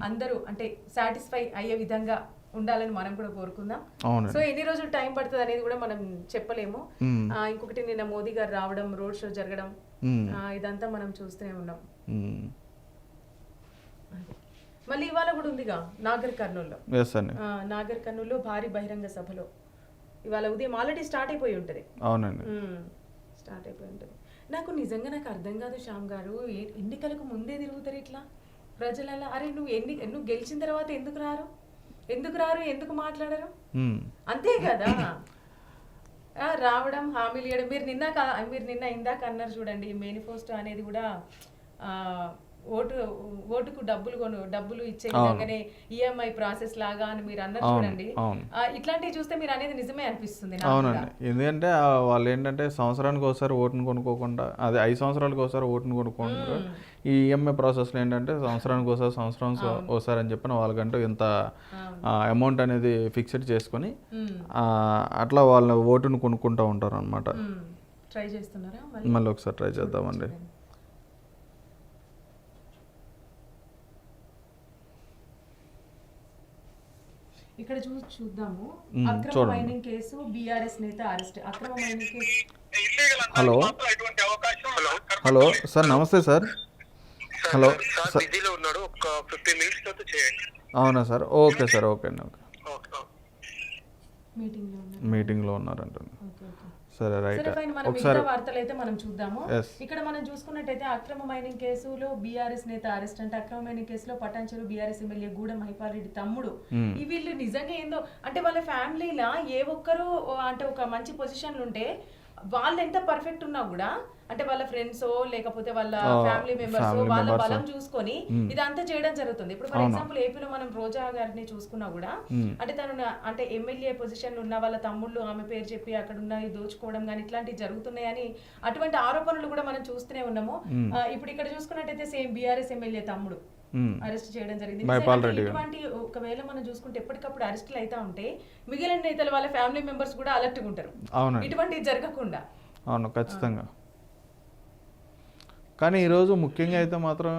అందరూ అంటే సాటిస్ఫై అయ్యే విధంగా ఉండాలని మనం కూడా కోరుకుందాం. సో ఎన్ని రోజులు టైం పడుతుంది అనేది కూడా మనం చెప్పలేము. ఇంకొకటి నిన్న మోదీ గారు రావడం, రోడ్ షో జరగడం, ఇదంతా మనం చూస్తూనే ఉన్నాం. మళ్ళీ ఇవాళ కూడా ఉందిగా నాగర్ కర్నూలులో భారీ బహిరంగ సభలో ఇవాళ ఉదయం ఆల్రెడీ స్టార్ట్ అయిపోయి ఉంటుంది. అవునండి, స్టార్ట్ అయిపోయి ఉంటుంది. నాకు అర్థం కాదు శ్యామ్ గారు, ఎన్నికలకు ముందే తిరుగుతారు ఇట్లా ప్రజలలో. అరే నువ్వు గెలిచిన తర్వాత ఎందుకు రారు, ఎందుకు మాట్లాడరు? అంతే కదా, రావడం, హామీలు ఇవ్వడం. మీరు నిన్న ఇందాక అన్నారు చూడండి, మేనిఫెస్టో అనేది కూడా ఓటుకు డబ్బులు ఇచ్చే విధంగానే ఈఎంఐ ప్రాసెస్ లాగా అని మీరు అన్నారు చూడండి. ఇట్లాంటివి చూస్తే మీరు అనేది నిజమే అనిపిస్తుంది. అవునండి, ఎందుకంటే వాళ్ళు ఏంటంటే సంవత్సరానికి ఒకసారి ఓటును కొనుక్కోకుండా, అదే 5 సంవత్సరాలకు ఒకసారి ఓటును కొనుక్కుంటారు. ఈ ఈఎంఐ ప్రాసెస్లో ఏంటంటే సంవత్సరానికి ఒకసారి అని చెప్పిన వాళ్ళకంటూ ఇంత అమౌంట్ అనేది ఫిక్స్డ్ చేసుకొని అట్లా వాళ్ళ ఓటును కొనుక్కుంటూ ఉంటారు అనమాట. ట్రై చేస్తున్నారా? మళ్ళీ ఒకసారి ట్రై చేద్దామండి. ఇక్కడ చూద్దాము. అక్రమ మైనింగ్ కేసు, బీఆర్ఎస్ నేత అరెస్ట్. అక్రమ mining case. Hello hello sir, నమస్తే సార్. హలో సార్, బిజీలో ఉన్నాడు, ఒక 15 minutes తర్వాత చేయండి. అవునా సార్, ఓకే సార్, ఓకే అండి, ఓకే. మీటింగ్లో ఉన్నారంటున్నా. సరే, రైట్. ఒకసారి వార్తలు అయితే మనం చూద్దాము. ఇక్కడ మనం చూసుకున్నట్టయితే అక్రమ మైనింగ్ కేసులో బీఆర్ఎస్ నేత అరెస్ట్. అంటే అక్రమ మైనింగ్ కేసులో పటాన్చెరు బీఆర్ఎస్ ఎమ్మెల్యే గూడెం మహిపాల్ రెడ్డి తమ్ముడు. ఈ వీళ్ళు నిజంగా ఏందో అంటే వాళ్ళ ఫ్యామిలీలా ఏ ఒక్కరు అంటే ఒక మంచి పొజిషన్లు ఉంటే వాళ్ళు ఎంత పర్ఫెక్ట్ ఉన్నా కూడా అంటే వాళ్ళ ఫ్రెండ్స్ లేకపోతే వాళ్ళ ఫ్యామిలీ మెంబర్స్ వాళ్ళ బలం చూసుకొని ఇదంతా చేయడం జరుగుతుంది. ఇప్పుడు ఫర్ ఎగ్జాంపుల్ ఏపీలో మనం రోజా గారిని చూసుకున్నా కూడా అంటే తను అంటే ఎమ్మెల్యే పొజిషన్ ఉన్న వాళ్ళ తమ్ముళ్ళు ఆమె పేరు చెప్పి అక్కడ ఉన్న దోచుకోవడం కానీ ఇట్లాంటివి జరుగుతున్నాయని అటువంటి ఆరోపణలు కూడా మనం చూస్తూనే ఉన్నాము. ఇప్పుడు ఇక్కడ చూసుకున్నట్టయితే సేమ్ బీఆర్ఎస్ ఎమ్మెల్యే తమ్ముడు అరెస్ట్ చేయడం జరిగింది. ఇటువంటి ఒకవేళ మనం చూసుకుంటే ఎప్పటికప్పుడు అరెస్టులు అయితే ఉంటే మిగిలిన నేతలు వాళ్ళ ఫ్యామిలీ మెంబర్స్ కూడా అలర్ట్ గా ఉంటారు ఇటువంటివి జరగకుండా. అవును, ఖచ్చితంగా. కానీ ఈరోజు ముఖ్యంగా అయితే మాత్రం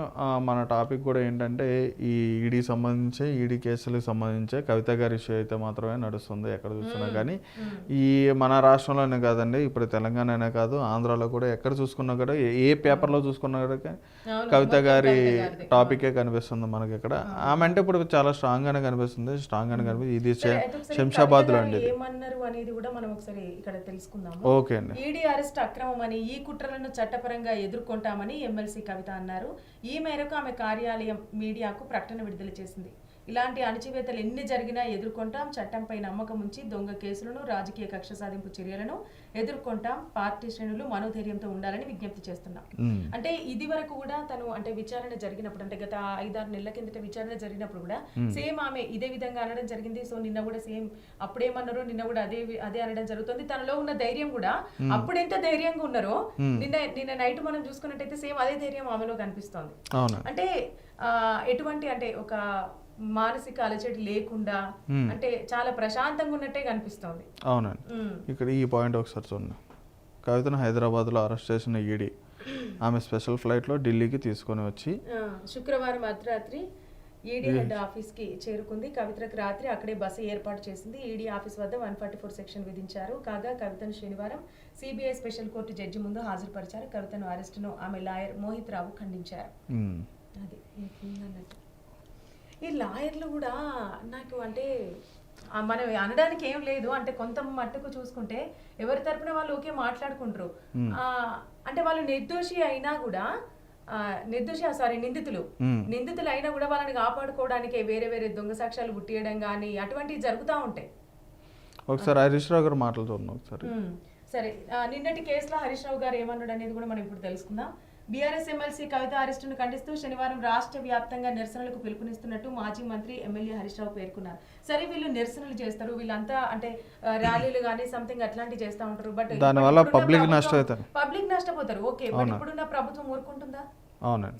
మన టాపిక్ కూడా ఏంటంటే ఈ ఈడీ కేసులకు సంబంధించే కవిత గారి ఇష్యూ అయితే మాత్రమే నడుస్తుంది ఎక్కడ చూసినా. కానీ ఈ మన రాష్ట్రంలోనే కాదండి, ఇప్పుడు తెలంగాణనే కాదు, ఆంధ్రాలో కూడా ఎక్కడ చూసుకున్నా కూడా ఏ పేపర్లో చూసుకున్నా కూడా కవిత గారి టాపికే కనిపిస్తుంది మనకి ఇక్కడ. ఆమె అంటే ఇప్పుడు చాలా స్ట్రాంగ్ గానే కనిపిస్తుంది. ఇది శంషాబాద్లో అండి. ఏమన్నారు అనేది కూడా మనం ఒకసారి ఇక్కడ తెలుసుకుందాం. ఓకే అండి. ఈడీ అరెస్ట్ అక్రమమని, ఈ కుట్రలను చట్టపరంగా ఎదుర్కొంటామని ఎమ్మెల్సీ కవిత అన్నారు. ఈ మేరకు ఆమె కార్యాలయం మీడియాకు ప్రకటన విడుదల చేసింది. ఇలాంటి అణచివేతలు ఎన్ని జరిగినా ఎదుర్కొంటాం, చట్టంపై నమ్మకం ఉంచి దొంగ కేసులను, రాజకీయ కక్ష సాధింపు చర్యలను ఎదుర్కొంటాం, పార్టీ శ్రేణులు మనోధైర్యంతో ఉండాలని విజ్ఞప్తి చేస్తున్నాం. అంటే ఇది వరకు కూడా తను అంటే విచారణ జరిగినప్పుడు అంటే గత 5-6 నెలల కిందట విచారణ జరిగినప్పుడు కూడా సేమ్ ఆమె ఇదే విధంగా అనడం జరిగింది. సో నిన్న కూడా సేమ్ అప్పుడేమన్నారో నిన్న కూడా అదే అనడం జరుగుతుంది. తనలో ఉన్న ధైర్యం కూడా అప్పుడు ఎంత ధైర్యంగా ఉన్నారో నిన్న నైట్ మనం చూసుకున్నట్టయితే సేమ్ అదే ధైర్యం ఆమెలో కనిపిస్తోంది. అంటే ఎటువంటి అంటే ఒక మానసిక అలజడి లేకుండా అంటే చాలా ప్రశాంతంగా ఉన్నట్టే కనిపిస్తోంది. అవునండి. ఇక్కడ ఈ పాయింట్ ఒకసారి చూడండి. కవితను హైదరాబాద్లో అరెస్ట్ చేసిన ఈడీ ఆమె స్పెషల్ ఫ్లైట్లో ఢిల్లీకి తీసుకొని వచ్చి శుక్రవారం అర్ధరాత్రి ఈడీ హెడ్ ఆఫీస్ కి చేరుకుంది. కవితకు రాత్రి అక్కడే బస్సు ఏర్పాటు చేసింది. ఈడీ ఆఫీస్ వద్ద 144 సెక్షన్ విధించారు. కాగా కవితను శనివారం సిబిఐ స్పెషల్ కోర్టు జడ్జి ముందు హాజరుపరిచారు. కవితను అరెస్టును ఆమె లాయర్ మోహిత్ రావు ఖండించారు. అది అన్నట్టు ఈ లాయర్లు కూడా నాకు అంటే మనం అనడానికి ఏం లేదు. అంటే కొంత మట్టుకు చూసుకుంటే ఎవరి తరపున వాళ్ళు ఓకే మాట్లాడుకుంటారు. అంటే వాళ్ళు నిర్దోషి అయినా కూడా నిందితులు అయినా కూడా వాళ్ళని కాపాడుకోవడానికి వేరే వేరే దొంగ సాక్ష్యాలు గుట్టియడం కానీ అటువంటివి జరుగుతూ ఉంటాయి. ఒకసారి హరీష్ రావు గారు మాట్లాడుతున్నాం ఒకసారి. సరే, నిన్నటి కేసులో హరీష్ రావు గారు ఏమన్నాడు అనేది కూడా మనం ఇప్పుడు తెలుసుకుందాం. బీఆర్ఎస్ ఎమ్మెల్సీ కవిత అరెస్టును ఖండిస్తూ శనివారం రాష్ట్ర వ్యాప్తంగా నిరసనలకు పిలుపునిస్తున్నట్టు మాజీ మంత్రి ఎమ్మెల్యే హరీష్ రావు పేర్కొన్నారు. సరే, వీళ్ళు నిరసనలు చేస్తారు, వీళ్ళంతా అంటే ర్యాలీలు కానీ సంథింగ్ అట్లాంటివి చేస్తూ ఉంటారు. బట్ దానివల్ల పబ్లిక్ నష్టపోతారు. ఓకే, బట్ ఇప్పుడున్న ప్రభుత్వం ఊరుకుంటుందా? అవునండి.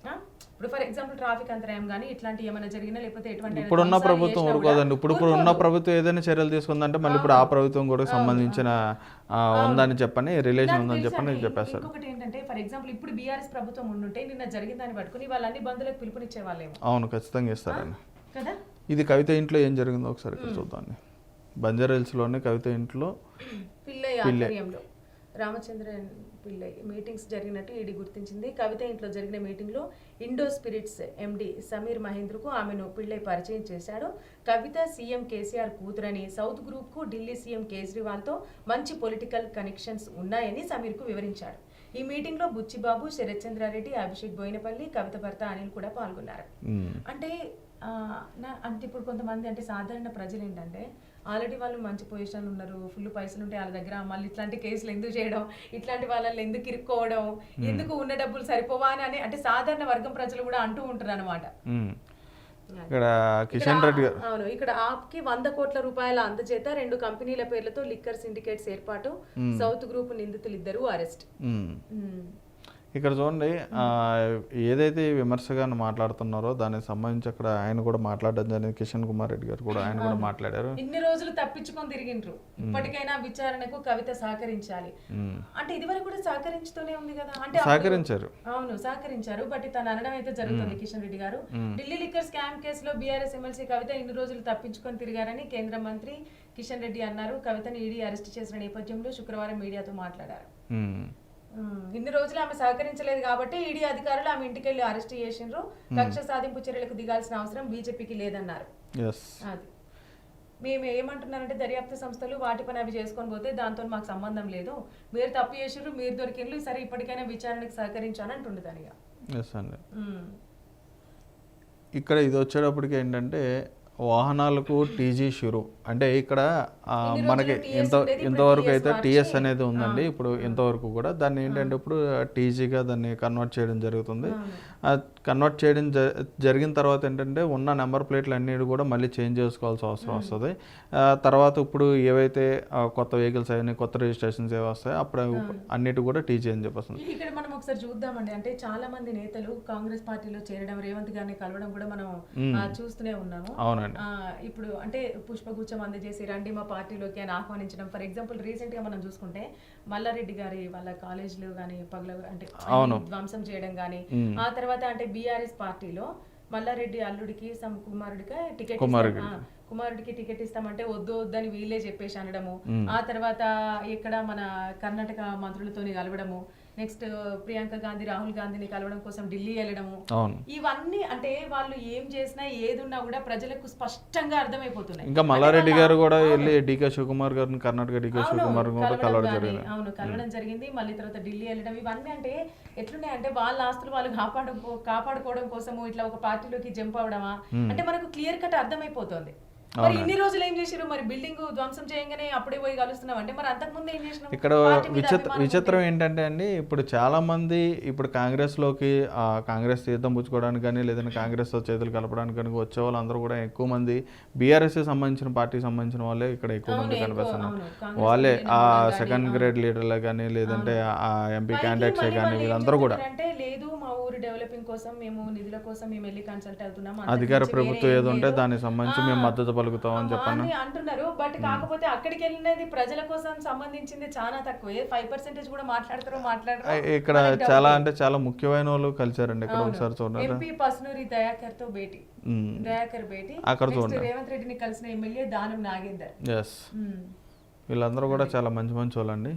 ఇప్పుడు ఫర్ ఎగ్జాంపుల్ ట్రాఫిక్ అంతరాయం కానీ ఇట్లాంటి ఏమైనా జరిగినా లేకపోతే ఎటువంటి ఇప్పుడున్న ప్రభుత్వం ఊరుకోదండి. ఇప్పుడు ఉన్న ప్రభుత్వం ఏదైనా చర్యలు తీసుకుందంటే మళ్ళీ ఇప్పుడు ఆ ప్రభుత్వం కూడా సంబంధించిన ఉందని చెప్పని రిలేషన్ ఉందని చెప్పని చెప్పేస్తారు. ఇంకొకటి ఏంటంటే ఫర్ ఎగ్జాంపుల్ ఇప్పుడు బీఆర్ఎస్ ప్రభుత్వం ఉండుంటే నిన్న జరిగిన దాన్ని పట్టుకుని వాళ్ళన్ని బంధువులకు పిలుపునిచ్చే వాళ్ళేమో. అవును, ఖచ్చితంగా ఇస్తారండి కదా. ఇది కవిత ఇంట్లో ఏం జరిగిందో ఒకసారి చూద్దాం. బంజారాహిల్స్లోని కవిత ఇంట్లో పిల్లయ్య ఆధ్వర్యంలో రామచంద్రన్ పిల్లై మీటింగ్స్ జరిగినట్టు ఈడీ గుర్తించింది. కవిత ఇంట్లో జరిగిన మీటింగ్లో ఇండో స్పిరిట్స్ ఎండి సమీర్ మహేంద్రకు ఆమెను పిల్లై పరిచయం చేశాడు. కవిత సీఎం కేసీఆర్ కూతురని, సౌత్ గ్రూప్కు ఢిల్లీ సీఎం కేజ్రీవాల్తో మంచి పొలిటికల్ కనెక్షన్స్ ఉన్నాయని సమీర్కు వివరించాడు. ఈ మీటింగ్లో బుచ్చిబాబు, శరత్ చంద్రారెడ్డి, అభిషేక్ బోయినపల్లి, కవిత భర్త అనిల్ కూడా పాల్గొన్నారు. అంటే ఇప్పుడు కొంతమంది అంటే సాధారణ ప్రజలు ఏంటంటే ఆల్రెడీ వాళ్ళు మంచి పొజిషన్ ఉన్నారు, ఫుల్ పైసలు ఉంటాయి వాళ్ళ దగ్గర, మళ్ళీ ఇట్లాంటి కేసులు ఎందుకు చేయడం, ఇట్లాంటి వాళ్ళని ఎందుకు ఇరుక్కోవడం, ఎందుకు ఉన్న డబ్బులు సరిపోవా అని అంటే సాధారణ వర్గం ప్రజలు కూడా అంటూ ఉంటారు అనమాట. అవును, ఇక్కడ ఆప్కి 100 కోట్ల రూపాయల అందజేత 2 కంపెనీల పేర్లతో లిక్కర్ సిండికేట్స్ ఏర్పాటు, సౌత్ గ్రూప్ నిందితులు 2 అరెస్ట్. ఇక్కడ చూడండి ఏదైతే విమర్శగా మాట్లాడుతున్నారో దానికి సంబంధించి అక్కడ ఆయన కూడా మాట్లాడడం జరిగింది. కిషన్ కుమార్ రెడ్డి గారు కూడా ఆయన కూడా మాట్లాడారు. ఇన్ని రోజులు తప్పించుకొని తిరిగిండ్రు, ఇప్పటికైనా విచారణకు కవిత సహకరించాలి అంటే ఇదివరకు కూడా సహకరించుతూనే ఉంది కదా, అంటే సహకరించారు. అవును సహకరించారు. బట్ తను అనడం అయితే జరుగుతుంది కిషన్ రెడ్డి గారు. ఢిల్లీ లిక్కర్ స్కామ్ కేసులో బీఆర్ఎస్ ఎమ్మెల్సీ కవిత ఇన్ని రోజులు తప్పించుకొని తిరిగారని కేంద్ర మంత్రి కిషన్ రెడ్డి అన్నారు. కవితను ఈడీ అరెస్ట్ చేసిన నేపథ్యంలో శుక్రవారం మీడియాతో మాట్లాడారు. ఇన్ని రోజులు ఆమె సహకరించలేదు కాబట్టి ఈడీ అధికారులు ఆమె ఇంటికి వెళ్ళి అరెస్ట్ చేసిండ్రు. కక్ష సాధింపు చర్యలకు దిగాల్సిన అవసరం బీజేపీకి లేదన్నారు. అది మేము ఏమంటున్నారంటే దర్యాప్తు సంస్థలు వాటి పని అవి చేసుకొని పోతే దాంతో మాకు సంబంధం లేదు, మీరు తప్పు చేసిండ్రు, మీరు దొరికిండ్రు, సరే ఇప్పటికైనా విచారణకు సహకరించాలని అంటుండదు దానిగా. ఇక్కడ ఇది వచ్చేటప్పటికి ఏంటంటే వాహనాలకు టీజీ షురు అంటే ఇక్కడ మనకి ఇంతవరకు అయితే టీఎస్ అనేది ఉందండి. ఇప్పుడు ఇంతవరకు కూడా దాన్ని ఏంటంటే ఇప్పుడు టీజీగా దాన్ని కన్వర్ట్ చేయడం జరుగుతుంది. కన్వర్ట్ చేయడం జరిగిన తర్వాత ఏంటంటే ఉన్న నెంబర్ ప్లేట్లు అన్నీ కూడా మళ్ళీ చేంజ్ చేసుకోవాల్సిన అవసరం వస్తుంది. తర్వాత ఇప్పుడు ఏవైతే కొత్త వెహికల్స్ అవన్నీ కొత్త రిజిస్ట్రేషన్స్ ఏవి వస్తాయో అప్పుడు అన్నిటి కూడా టీజీ అని చెప్పేస్తుంది. ఇక్కడ మనం ఒకసారి చూద్దామండి, అంటే చాలా మంది నేతలు కాంగ్రెస్ పార్టీలో చేరడం, రేవంత్ గారిని కలవడం కూడా మనం చూస్తూనే ఉన్నాము. అవునండి. ఇప్పుడు అంటే పుష్పగుచ్చం అందజేసి రండి మా పార్టీలోకి అని ఆహ్వానించడం. ఫర్ ఎగ్జాంపుల్ రీసెంట్ గా మనం చూసుకుంటే మల్లారెడ్డి గారి వాళ్ళ కాలేజీలు కానీ అంటే ధ్వంసం చేయడం కానీ, ఆ తర్వాత అంటే బీఆర్ఎస్ పార్టీలో మల్లారెడ్డి అల్లుడికి కుమారుడికి టికెట్ ఇస్తామంటే వద్దు వద్దని వీళ్ళే చెప్పేసి అనడము. ఆ తర్వాత ఇక్కడ మన కర్ణాటక మంత్రులతోని కలవడము, నెక్స్ట్ ప్రియాంక గాంధీ రాహుల్ గాంధీని కలవడం కోసం ఢిల్లీ వెళ్ళడము. ఇవన్నీ అంటే వాళ్ళు ఏం చేసినా ఏదున్నా కూడా ప్రజలకు స్పష్టంగా అర్థమైపోతున్నాయి. ఇంకా మల్లారెడ్డి గారు కూడా వెళ్ళి డీకే శివకుమార్ గారిని కర్ణాటక డీకే శివకుమార్ కలవడం జరిగింది. మళ్ళీ తర్వాత ఢిల్లీ వెళ్ళడం, ఇవన్నీ అంటే ఎట్లున్నాయి అంటే వాళ్ళ ఆస్తులు వాళ్ళు కాపాడుకోవడం కోసము ఇట్లా ఒక పార్టీలోకి జంప్ అవడమా అంటే మనకు క్లియర్ కట్ అర్థమైపోతుంది. మరి ఇన్ని రోజులు ఏం చేశారు, మరి బిల్డింగ్ ధ్వంసం చేయగానే అప్పుడే పోయి కలుస్తున్నాం అంటే మరి అంతకుముందు ఏం చేసినాం. ఇక్కడ విచిత్రం ఏంటంటే అండి, ఇప్పుడు చాలా మంది ఇప్పుడు కాంగ్రెస్ తీర్థం పుచ్చుకోవడానికి కానీ లేదంటే కాంగ్రెస్ చేతులు కలపడానికి కానీ వచ్చే వాళ్ళు అందరూ కూడా ఎక్కువ మంది బీఆర్ఎస్ సంబంధించిన పార్టీకి సంబంధించిన వాళ్ళే ఇక్కడ ఎక్కువ మంది కనిపిస్తున్నారు. వాళ్ళే ఆ సెకండ్ గ్రేడ్ లీడర్లే కానీ లేదంటే ఆ ఎంపీ క్యాండిడేట్సే కానీ వీళ్ళందరూ కూడా అంటే లేదు మా ఊరు డెవలపింగ్ కోసం మేము నిధుల కోసం మేము వెళ్ళి కన్సల్ట్ అవుతున్నాం, అధికార ప్రభుత్వం ఏదో ఉంటే దానికి సంబంధించి మేము మద్దతు పలుకుతామని చెప్పండి అంటున్నారు. బట్ కాకపోతే అక్కడికి వెళ్ళినది ప్రజల కోసం సంబంధించింది చాలా తక్కువే, 5% కూడా మాట్లాడరు. ఇక్కడ చాలా అంటే చాలా ముఖ్యమైన వాళ్ళు కలిసారండి ఇక్కడ. ఒకసారి చూడండి, ఎంపీ పస్నూరి దయాకర్ భేటీ అక్కడ చూడండి, రేవంత్ రెడ్డిని కలిసిన ఎమ్మెల్యే దానం నాగేందర్. వీళ్ళందరూ కూడా చాలా మంచి వాళ్ళండి.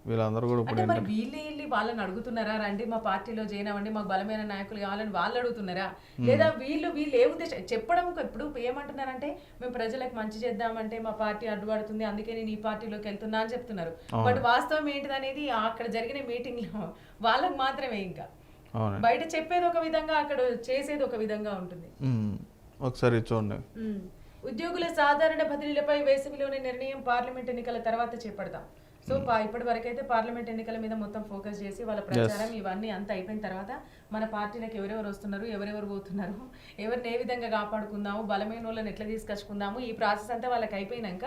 వీళ్ళందరూ కూడా అంటే మరి వీళ్ళు వెళ్ళి వాళ్ళని అడుగుతున్నారా, రండి మా పార్టీలో జాయిన్ అవ్వండి, మాకు బలమైన నాయకులు కావాలని వాళ్ళు అడుగుతున్నారా, లేదా వీళ్ళు ఏ ఉద్దేశం చెప్పడం. ఇప్పుడు ఏమంటున్నారంటే మేము ప్రజలకు మంచి చేద్దామంటే మా పార్టీ అడ్డుపడుతుంది, అందుకే నేను ఈ పార్టీలోకి వెళ్తున్నా అని చెప్తున్నారు. బట్ వాస్తవం ఏంటిది అనేది అక్కడ జరిగిన మీటింగ్ లో వాళ్ళకి మాత్రమే, ఇంకా బయట చెప్పేది ఒక విధంగా అక్కడ చేసేది ఒక విధంగా ఉంటుంది. ఒకసారి చూడండి, ఉద్యోగుల సాధారణ బదిలీలపై వేసవిలోని నిర్ణయం పార్లమెంట్ ఎన్నికల తర్వాత చేపడతాం. సో ఇప్పటి వరకు అయితే పార్లమెంట్ ఎన్నికల మీద మొత్తం ఫోకస్ చేసి వాళ్ళ ప్రచారం ఇవన్నీ అంతా అయిపోయిన తర్వాత మన పార్టీలకు ఎవరెవరు వస్తున్నారు, ఎవరెవరు పోతున్నారు, ఎవరిని ఏ విధంగా కాపాడుకుందాము, బలమైన వాళ్ళని ఎట్లా తీసుకొచ్చుకుందాము, ఈ ప్రాసెస్ అంతా వాళ్ళకి అయిపోయినాక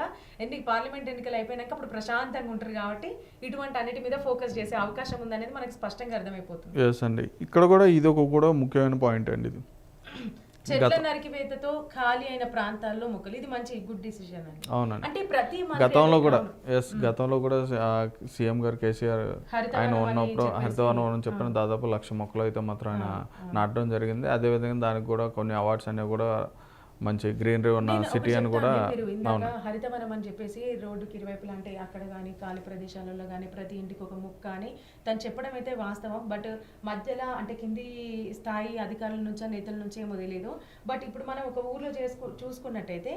పార్లమెంట్ ఎన్నికలు అయిపోయినాక అప్పుడు ప్రశాంతంగా ఉంటారు. కాబట్టి ఇటువంటి అన్నిటి మీద ఫోకస్ చేసే అవకాశం ఉందనేది మనకు స్పష్టంగా అర్థమైపోతుంది. ఇక్కడ కూడా ఇది ఒక కూడా ముఖ్యమైన పాయింట్ అండి. ఇది చెట్ల నరికివేతతో ఖాళీ అయిన ప్రాంతాల్లో మొక్కలు, ఇది మంచి గుడ్ డిసిజన్ అండి. అవునండి. అంటే ప్రతి గతంలో కూడా సీఎం గారు కేసీఆర్ ఆయన ఉన్నప్పుడు హరితవనం చెప్పిన దాదాపు 1,00,000 మొక్కలు అయితే మాత్రం ఆయన నాటడం జరిగింది. అదేవిధంగా దానికి కూడా కొన్ని అవార్డ్స్ అనేవి కూడా మంచి గ్రీనరీ ఉన్న సిటీ అని కూడా. హరితవనం అని చెప్పేసి రోడ్డుకి ఇరువైపులా అంటే అక్కడ కానీ ఖాళీ ప్రదేశాలలో కానీ ప్రతి ఇంటికి ఒక ముక్క అని తను చెప్పడం అయితే వాస్తవం. బట్ మధ్యలో అంటే కింది స్థాయి అధికారుల నుంచి నేతల నుంచి ఏమో తెలియదు. బట్ ఇప్పుడు మనం ఒక ఊర్లో చూసుకున్నట్టయితే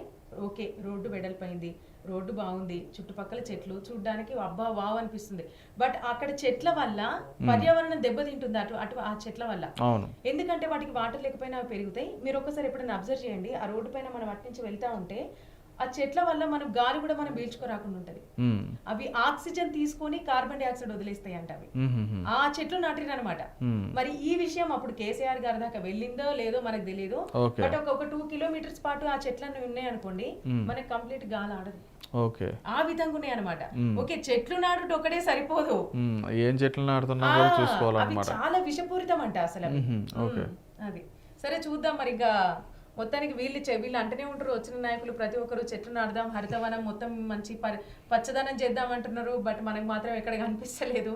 ఓకే, రోడ్డు వెడల్పోయింది, రోడ్డు బాగుంది, చుట్టుపక్కల చెట్లు చూడడానికి అబ్బా వావ్ అనిపిస్తుంది. బట్ అక్కడ చెట్ల వల్ల పర్యావరణం దెబ్బతింటుంది అటు ఆ చెట్ల వల్ల. ఎందుకంటే వాటికి వాటర్ లేకపోయినా పెరుగుతాయి. మీరు ఒకసారి ఎప్పుడైనా అబ్జర్వ్ చేయండి, ఆ రోడ్డు పైన మనం అటు నుంచి వెళ్తా ఉంటే ఆ చెట్ల వల్ల మనం గాలి కూడా మనం పీల్చుకోరాకుండా ఉంటది. అవి ఆక్సిజన్ తీసుకొని కార్బన్ డైఆక్సైడ్ వదిలేస్తాయి అంట అవి. ఆ చెట్లు నాటిరు అనమాట. మరి ఈ విషయం అప్పుడు కేసీఆర్ గారి దాకా వెళ్ళిందో లేదో మనకు తెలియదు. బట్ ఒక 2 కిలోమీటర్స్ పాటు ఆ చెట్లన్నీ ఉన్నాయి అనుకోండి, మనకి కంప్లీట్ గాలి ఆడదు. ఆ విధంగా ఉన్నాయి అనమాట. ఓకే, చెట్లు నాటుడు ఒకటే సరిపోదు, ఏం చెట్లు నాటుతున్నా కూడా చూసుకోవాలన్నమాట. చాలా విషపూరితం అంట అసలు అది. సరే చూద్దాం మరి. ఇంకా మొత్తానికి వీళ్ళు అంటనే ఉంటారు వచ్చిన నాయకులు ప్రతి ఒక్కరు చెట్లు నాడదాం, హరితవనం మొత్తం మంచి పచ్చదనం చేద్దాం అంటున్నారు. బట్ మనకు మాత్రం ఎక్కడ కనిపిస్తలేదు,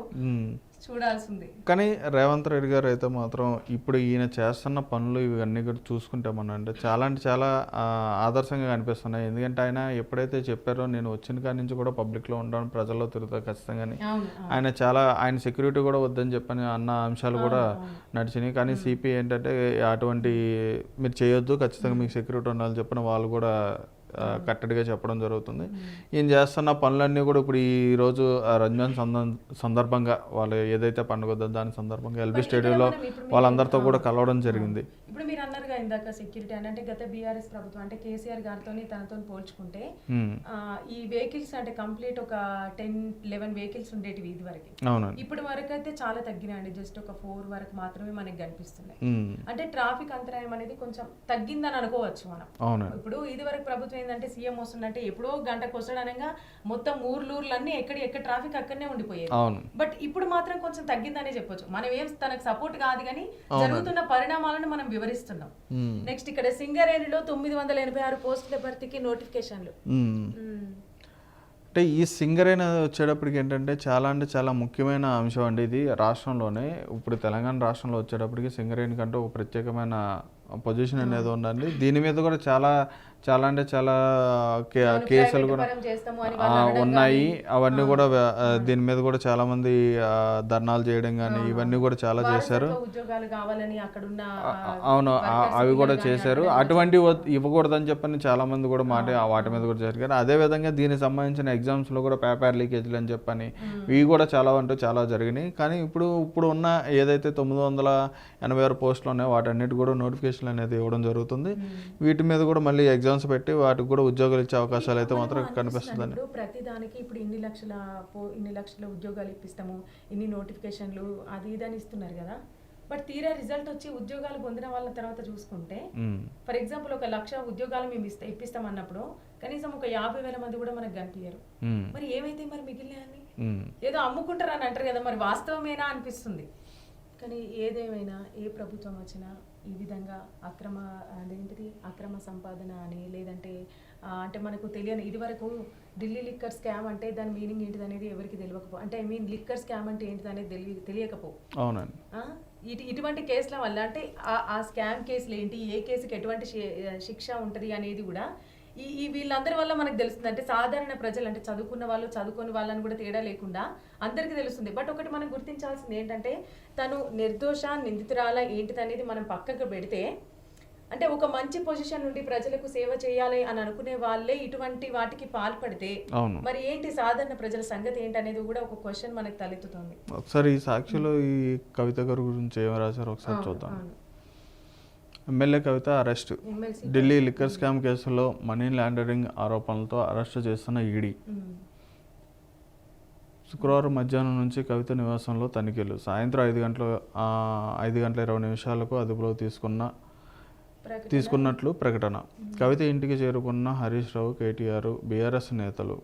చూడాల్సింది. కానీ రేవంత్ రెడ్డి గారు అయితే మాత్రం ఇప్పుడు ఈయన చేస్తున్న పనులు ఇవన్నీ కూడా చూసుకుంటే మనం అంటే చాలా ఆదర్శంగా కనిపిస్తున్నాయి. ఎందుకంటే ఆయన ఎప్పుడైతే చెప్పారో నేను వచ్చిన కాడి నుంచి కూడా పబ్లిక్లో ఉంటాను, ప్రజల్లో తిరుగుతా ఖచ్చితంగా, ఆయన సెక్యూరిటీ కూడా వద్దని చెప్పని అన్న అంశాలు కూడా నడిచినాయి. కానీ సిపి ఏంటంటే అటువంటి మీరు చేయొద్దు, ఖచ్చితంగా మీకు సెక్యూరిటీ ఉండాలని చెప్పిన వాళ్ళు కూడా కట్టడిగా చెప్పడం జరుగుతుంది. ఈయన చేస్తున్న పనులన్నీ కూడా ఇప్పుడు ఈరోజు రంజాన్ సందర్భంగా వాళ్ళు ఏదైతే పండుగ వద్దో దాని సందర్భంగా ఎల్బీ స్టేడియంలో వాళ్ళందరితో కూడా కలవడం జరిగింది. ఇప్పుడు మీరు అన్నారుగా ఇందాక సెక్యూరిటీ అని, అంటే గత బీఆర్ఎస్ ప్రభుత్వం అంటే కేసీఆర్ గారితో తనతో పోల్చుకుంటే ఈ వెహికల్స్ అంటే కంప్లీట్ ఒక 10-11 వెహికల్స్ ఉండేటివి ఇది వరకు. ఇప్పుడు వరకు అయితే చాలా తగ్గినాయండి, జస్ట్ ఒక 4 వరకు మాత్రమే మనకి కనిపిస్తున్నాయి. అంటే ట్రాఫిక్ అంతరాయం అనేది కొంచెం తగ్గిందని అనుకోవచ్చు మనం. ఇప్పుడు ఇది వరకు ప్రభుత్వం ఏంటంటే సీఎం వస్తుందంటే ఎప్పుడో గంటకు వస్తాడనగా మొత్తం ఊర్లన్నీ ఎక్కడ ట్రాఫిక్ అక్కడనే ఉండిపోయేది. బట్ ఇప్పుడు మాత్రం కొంచెం తగ్గిందనే చెప్పొచ్చు. మనం ఏం తనకు సపోర్ట్ కాదు కానీ జరుగుతున్న పరిణామాలను మనం వివరిస్తున్నాం. నెక్స్ట్ ఇక్కడ సింగరేణిలో 986 పోస్టుల భర్తీకి నోటిఫికేషన్లు. అంటే ఈ సింగరేణి వచ్చేటప్పటికి ఏంటంటే చాలా ముఖ్యమైన అంశం అండి ఇది రాష్ట్రంలోనే. ఇప్పుడు తెలంగాణ రాష్ట్రంలో వచ్చేటప్పటికి సింగరేణి కంటే ఒక ప్రత్యేకమైన పొజిషన్ అనేది ఉందండి. దీని మీద కూడా చాలా కేసులు కూడా ఉన్నాయి. అవన్నీ కూడా దీని మీద కూడా చాలా మంది ధర్నాలు చేయడం కానీ ఇవన్నీ కూడా చాలా చేశారు. అవును, అవి కూడా చేశారు. అటువంటి ఇవ్వకూడదని చెప్పని చాలా మంది కూడా వాటి మీద కూడా చేశారు. అదే విధంగా దీనికి సంబంధించిన ఎగ్జామ్స్ లో కూడా పేపర్ లీకేజ్లు అని చెప్పని ఇవి కూడా చాలా జరిగినాయి. కానీ ఇప్పుడు ఉన్న ఏదైతే 986 పోస్టులు ఉన్నాయో వాటన్నిటి కూడా నోటిఫికేషన్ అనేది ఇవ్వడం జరుగుతుంది. వీటి మీద కూడా మళ్ళీ ఎగ్జామ్స్ పెట్టి వాటికి కూడా ఉద్యోగాలు ఇచ్చే అవకాశాలు అయితే మాత్రం కనిపిస్తుంది. ప్రతి దానికి ఇప్పుడు ఇన్ని లక్షల ఉద్యోగాలు ఇప్పిస్తాము, ఇన్ని నోటిఫికేషన్లు అది ఇదని ఇస్తున్నారు కదా. బట్ తీరా రిజల్ట్ వచ్చి ఉద్యోగాలు పొందిన వాళ్ళ తర్వాత చూసుకుంటే ఫర్ ఎగ్జాంపుల్ 1,00,000 ఉద్యోగాలు మేము ఇప్పిస్తాం అన్నప్పుడు కనీసం ఒక 50,000 మంది కూడా మనకు కనిపించారు. మరి ఏమైతే మరి మిగిలిన ఏదో అమ్ముకుంటారు అని అంటారు కదా, మరి వాస్తవమేనా అనిపిస్తుంది. కానీ ఏదేమైనా ఏ ప్రభుత్వం వచ్చినా ఈ విధంగా అక్రమ సంపాదన అని లేదంటే అంటే మనకు తెలియని ఇదివరకు ఢిల్లీ లిక్కర్ స్కామ్ అంటే దాని మీనింగ్ ఏంటిది అనేది ఎవరికి తెలియకపో, అంటే లిక్కర్ స్కామ్ అంటే ఏంటిది అనేది తెలియకపో. ఇటువంటి కేసుల వల్ల అంటే ఆ స్కామ్ కేసులు ఏంటి, ఏ కేసుకి ఎటువంటి శిక్ష ఉంటుంది అనేది కూడా ఈ వీళ్ళందరి వల్ల మనకు తెలుస్తుంది. అంటే సాధారణ ప్రజలు అంటే చదువుకున్న వాళ్ళు చదువుకోని వాళ్ళని కూడా తేడా లేకుండా అందరికీ తెలుస్తుంది. బట్ ఒకటి మనం గుర్తించాల్సింది ఏంటంటే తను నిర్దోష నిందితురాల ఏంటిది అనేది మనం పక్కకు పెడితే, అంటే ఒక మంచి పొజిషన్ నుండి ప్రజలకు సేవ చేయాలి అని అనుకునే వాళ్ళే ఇటువంటి వాటికి పాల్పడితే మరి ఏంటి సాధారణ ప్రజల సంగతి ఏంటి అనేది కూడా ఒక క్వశ్చన్ మనకు తలెత్తుతుంది. ఒకసారి ఈ సాక్షిలో ఈ కవిత గారి గురించి ఏం రాశారు ఒకసారి చూద్దాం. ఎమ్మెల్యే కవిత అరెస్ట్. ఢిల్లీ లిక్కర్ స్కామ్ కేసులో మనీ లాండరింగ్ ఆరోపణలతో అరెస్టు చేస్తున్న ఈడీ. శుక్రవారం మధ్యాహ్నం నుంచి కవిత నివాసంలో తనిఖీలు. సాయంత్రం 5:20 అదుపులో తీసుకున్నట్లు ప్రకటన. కవిత ఇంటికి చేరుకున్న హరీష్ రావు, కేటీఆర్, బీఆర్ఎస్ నేతలు.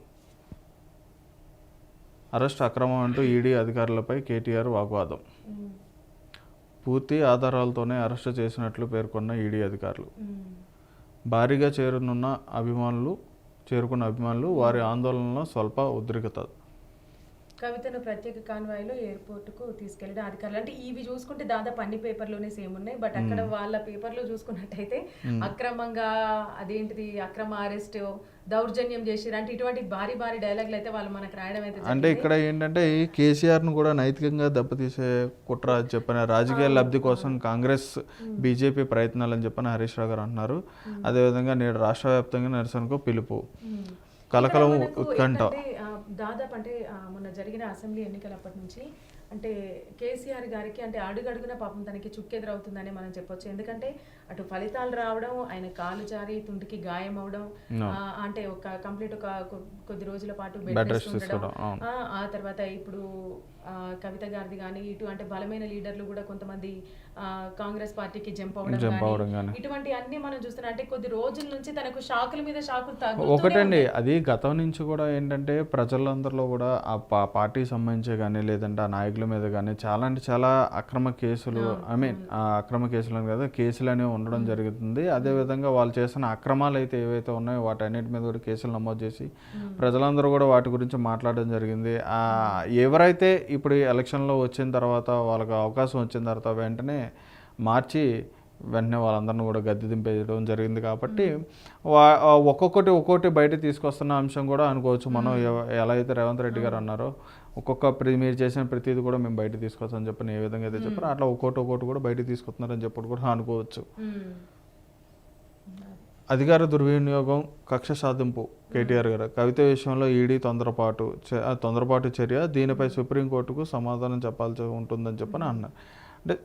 అరెస్ట్ అక్రమం అంటూ ఈడీ అధికారులపై కేటీఆర్ వాగ్వాదం. పూర్తి ఆధారాలతోనే అరెస్టు చేసినట్లు పేర్కొన్న ఈడీ అధికారులు. భారీగా చేరుకున్న అభిమానులు వారి ఆందోళనలో స్వల్ప ఉద్రిక్తత. కవితను ప్రత్యేక కాన్వాయ్లో ఎయిర్పోర్ట్కు తీసుకెళ్ళడం అధికారులు. అంటే ఇవి చూసుకుంటే దాదాపు అన్ని పేపర్లోనే సేమ్ ఉన్నాయి. బట్ అక్కడ వాళ్ళ పేపర్లో చూసుకున్నట్టయితే అక్రమంగా అక్రమ అరెస్ట్, దౌర్జన్యం చేసిరు అంటే ఇటువంటి భారీ డైలాగులు అయితే వాళ్ళు మనకు రాయడం అయితే. అంటే ఇక్కడ ఏంటంటే ఈ కేసీఆర్ను కూడా నైతికంగా దెబ్బతీసే కుట్ర చెప్పిన రాజకీయ లబ్ధి కోసం కాంగ్రెస్ బీజేపీ ప్రయత్నాలని చెప్పని హరీష్ రావు గారు అంటున్నారు. అదేవిధంగా నేడు రాష్ట్ర వ్యాప్తంగా నిరసనకు పిలుపు. కలకలం ఉత్కంఠ. దాదాపు అంటే మొన్న జరిగిన అసెంబ్లీ ఎన్నికలప్పటి నుంచి అంటే కేసీఆర్ గారికి అంటే అడుగడుగున పాపం తనకి చుక్కెదురవుతుందని మనం చెప్పొచ్చు. ఎందుకంటే అటు ఫలితాలు రావడం, ఆయన కాలు జారి తుంటికి గాయం అవడం, అంటే ఒక కంప్లీట్ ఒక కొద్ది రోజుల పాటు బెడ్ రెస్ట్ ఉండడం, ఆ తర్వాత ఇప్పుడు కవిత గారిది కానీ ఇటు అంటే బలమైన లీడర్లు కూడా కొంతమంది కాంగ్రెస్ పార్టీకి జంప్ అవడం కానీ ఇటువంటి అన్ని మనం చూస్తున్నాం. అంటే కొద్ది రోజుల నుంచి తనకు షాకుల మీద షాకులు ఒకటండి. అది గతం నుంచి కూడా ఏంటంటే ప్రజలందరిలో కూడా ఆ పార్టీకి సంబంధించి కానీ లేదంటే ఆ నాయకుల మీద కానీ చాలా అంటే చాలా అక్రమ కేసులు, అక్రమ కేసులు కదా కేసులు అనేవి ఉండడం జరుగుతుంది. అదేవిధంగా వాళ్ళు చేసిన అక్రమాలు అయితే ఏవైతే ఉన్నాయో వాటన్నిటి మీద కూడా కేసులు నమోదు చేసి ప్రజలందరూ కూడా వాటి గురించి మాట్లాడడం జరిగింది. ఎవరైతే ఇప్పుడు ఎలక్షన్లో వచ్చిన తర్వాత వాళ్ళకి అవకాశం వచ్చిన తర్వాత వెంటనే వాళ్ళందరినీ కూడా గద్దె దింపేయడం జరిగింది. కాబట్టి ఒక్కొక్కటి బయట తీసుకొస్తున్న అంశం కూడా అనుకోవచ్చు మనం. ఎలా అయితే రేవంత్ రెడ్డి గారు అన్నారో మీరు చేసిన ప్రతిదీ కూడా మేము బయట తీసుకొస్తామని చెప్పని ఏ విధంగా అయితే చెప్పారో అట్లా ఒక్కొక్కటి కూడా బయట తీసుకొస్తున్నారని చెప్పి కూడా అనుకోవచ్చు. అధికార దుర్వినియోగం, కక్ష సాధింపు కేటీఆర్ గారు కవిత విషయంలో ఈడీ తొందరపాటు చర్య, దీనిపై సుప్రీంకోర్టుకు సమాధానం చెప్పాల్సి ఉంటుందని చెప్పని అన్నారు. అంటే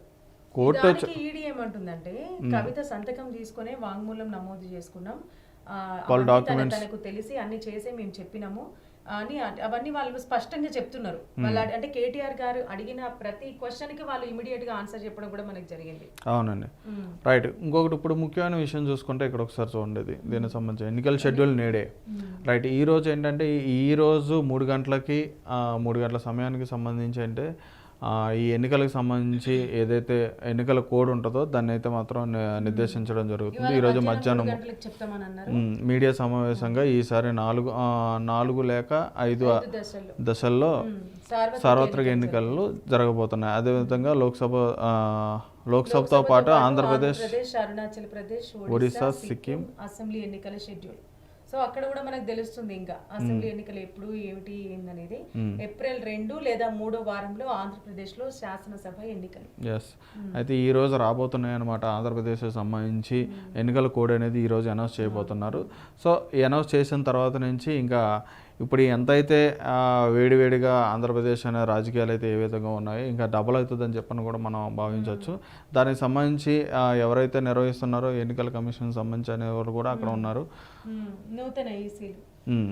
కోర్టు ఈడీ ఏమంటుందంటే కవిత సంతకం తీసుకునే వాంగ్మూలం నమోదు చేసుకున్నాం, తనకు తెలిసి అన్ని చేసే మేము చెప్పినాము అని అవన్నీ వాళ్ళు స్పష్టంగా చెప్తున్నారు. వాళ్ళు అంటే కేటీఆర్ గారు అడిగిన ప్రతి క్వశ్చన్ కి వాళ్ళు ఇమీడియట్ గా ఆన్సర్ చెప్పడం కూడా మనకు జరిగింది. అవునండి, రైట్. ఇంకొకటి ఇప్పుడు ముఖ్యమైన విషయం చూసుకుంటే ఇక్కడ ఒకసారి చూడండి, దీనికి సంబంధించి ఎన్నికల షెడ్యూల్ నేడే రైట్. ఈ రోజు ఏంటంటే ఈ రోజు 3 గంటల సమయానికి సంబంధించి అంటే ఈ ఎన్నికలకు సంబంధించి ఏదైతే ఎన్నికల కోడ్ ఉంటుందో దాన్ని అయితే మాత్రం నిర్దేశించడం జరుగుతుంది. ఈరోజు మధ్యాహ్నం మీడియా సమావేశంగా ఈసారి 4 లేక 5 దశల్లో సార్వత్రిక ఎన్నికలు జరగబోతున్నాయి. అదేవిధంగా లోక్సభతో పాటు ఆంధ్రప్రదేశ్, అరుణాచల్ ప్రదేశ్, ఒడిశా, సిక్కిం అసెంబ్లీ ఎన్నికల షెడ్యూల్. సో అక్కడ కూడా మనకు తెలుస్తుంది ఇంకా అసెంబ్లీ ఎన్నికలు ఎప్పుడు ఏమిటి ఏందనేది. ఏప్రిల్ 2 లేదా 3వ వారంలో ఆంధ్రప్రదేశ్ లో శాసనసభ ఎన్నికలు. అయితే ఈ రోజు రాబోతున్నాయి అనమాట. ఆంధ్రప్రదేశ్ సంబంధించి ఎన్నికల కోడ్ అనేది ఈ రోజు అనౌన్స్ చేయబోతున్నారు. సో ఈ అనౌన్స్ చేసిన తర్వాత నుంచి ఇంకా ఇప్పుడు ఎంతైతే వేడివేడిగా ఆంధ్రప్రదేశ్ అనే రాజకీయాలు అయితే ఏ విధంగా ఉన్నాయో ఇంకా డబుల్ అవుతుందని చెప్పని కూడా మనం భావించవచ్చు. దానికి సంబంధించి ఎవరైతే నిర్వహిస్తున్నారో ఎన్నికల కమిషన్ సంబంధించి అనేవారు కూడా అక్కడ ఉన్నారు. నూతన ఈసీలు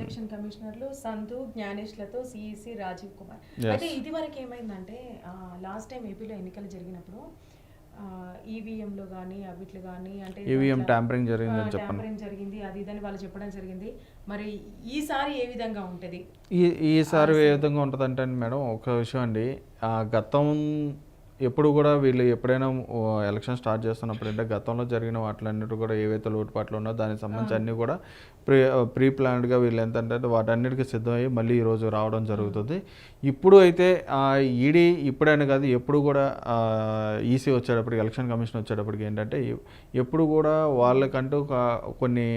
ఎలక్షన్ కమిషనర్లు సంధు జ్ఞానేష్లతో సిఈసి రాజీవ్ కుమార్. అయితే ఇది వరకు ఏమైందంటే లాస్ట్ టైం ఏపీలో ఎన్నికలు జరిగినప్పుడు ఈవీఎంలో కానీ అవిట్లు కానీ అంటే ఈవీఎం ట్యాంపరింగ్ జరిగింది అది ఇదని వాళ్ళు చెప్పడం జరిగింది. మరి ఈసారి ఏ విధంగా ఉంటుంది? ఈసారి ఏ విధంగా ఉంటుంది అంటే మేడం ఒక విషయం అండి, గతం ఎప్పుడు కూడా వీళ్ళు ఎప్పుడైనా ఎలక్షన్ స్టార్ట్ చేస్తున్నప్పుడు అంటే గతంలో జరిగిన వాటిలన్నిటి కూడా ఏవైతే లోటుపాట్లు ఉన్నాయో దానికి సంబంధించి అన్నీ కూడా ప్రీ ప్లాన్డ్గా వీళ్ళు ఎంతంటే వాటన్నిటికీ సిద్ధమయ్యి మళ్ళీ ఈరోజు రావడం జరుగుతుంది. ఇప్పుడు అయితే ఈడీ ఇప్పుడైనా కాదు ఎప్పుడు కూడా ఈసీ వచ్చేటప్పటికి ఎలక్షన్ కమిషన్ వచ్చేటప్పటికి ఏంటంటే ఎప్పుడు కూడా వాళ్ళకంటూ కొన్ని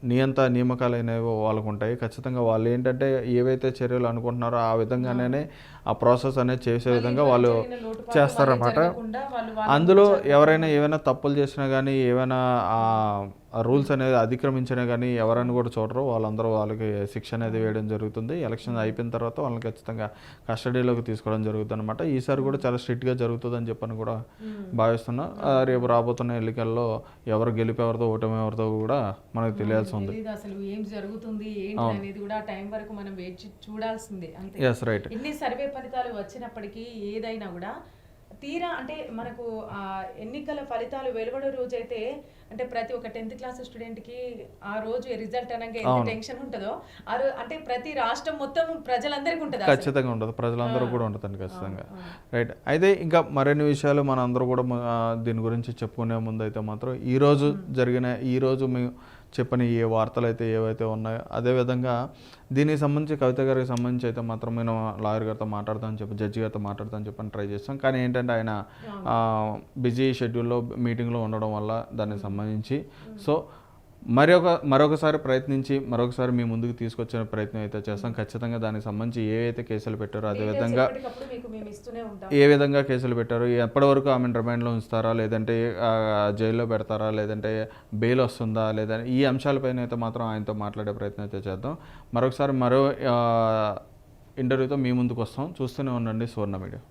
నియామకాలు అనేవి వాళ్ళకు ఉంటాయి. ఖచ్చితంగా వాళ్ళు ఏంటంటే ఏవైతే చర్యలు అనుకుంటున్నారో ఆ విధంగానే ఆ ప్రాసెస్ అనేది చేసే విధంగా వాళ్ళు చేస్తారన్నమాట. అందులో ఎవరైనా ఏమైనా తప్పులు చేసినా కానీ ఏమైనా రూల్స్ అనేది అతిక్రమించినా కానీ ఎవరైనా కూడా చూడరు. వాళ్ళకి శిక్ష అనేది వేయడం జరుగుతుంది. ఎలక్షన్ అయిపోయిన తర్వాత వాళ్ళని ఖచ్చితంగా కస్టడీలోకి తీసుకోవడం జరుగుతుంది అనమాట. ఈసారి కూడా చాలా స్ట్రిక్ట్గా జరుగుతుందని చెప్పని కూడా భావిస్తున్నాం. రేపు రాబోతున్న ఎన్నికల్లో ఎవరు గెలిపేవారితో ఓటమి ఎవరితో కూడా మనకు తెలియాల్సి ఉంది. అసలు ఏం జరుగుతుంది ఏంటి అనేది కూడా టైం వరకు మనం వేచి చూడాల్సిందే. రైట్. ఇన్ని సర్వే ఫలితాలు వచ్చినప్పటికీ ఏదైనా కూడా తీరా అంటే మనకు ఎన్నికల ఫలితాలు వెలువడే రోజైతే అంటే ప్రతి ఒక్క 10th క్లాస్ స్టూడెంట్ కి ఆ రోజు రిజల్ట్ అనగా ఎంత టెన్షన్ ఉంటుందో అంటే ప్రతి రాష్ట్రం మొత్తం ప్రజలందరికీ ఉంటుంది. ఖచ్చితంగా ఉంటుంది, ప్రజలందరూ కూడా ఉంటుందండి ఖచ్చితంగా. రైట్. అయితే ఇంకా మరిన్ని విషయాలు మన అందరూ కూడా దీని గురించి చెప్పుకునే ముందు అయితే మాత్రం ఈరోజు మేము చెప్పని ఏ వార్తలు అయితే ఏవైతే ఉన్నాయో అదేవిధంగా దీనికి సంబంధించి కవిత గారికి సంబంధించి అయితే మాత్రం నేను లాయర్ గారితో మాట్లాడతానని చెప్పి జడ్జి గారితో మాట్లాడతానని చెప్పని ట్రై చేస్తాం. కానీ ఏంటంటే ఆయన బిజీ షెడ్యూల్లో మీటింగ్లో ఉండడం వల్ల దానికి సంబంధించి సో మరొకసారి మరొకసారి మీ ముందుకు తీసుకొచ్చే ప్రయత్నం అయితే చేస్తాం. ఖచ్చితంగా దానికి సంబంధించి ఏవైతే కేసులు పెట్టారో అదేవిధంగా ఏ విధంగా కేసులు పెట్టారో ఎప్పటి వరకు ఆమె రిమాండ్లో ఉంచుతారా లేదంటే జైల్లో పెడతారా లేదంటే బెయిల్ వస్తుందా లేదా ఈ అంశాలపైన అయితే మాత్రం ఆయనతో మాట్లాడే ప్రయత్నం అయితే చేద్దాం. మరొకసారి మరో ఇంటర్వ్యూతో మీ ముందుకు వస్తాం. చూస్తూనే ఉండండి సువర్ణ మీడియా.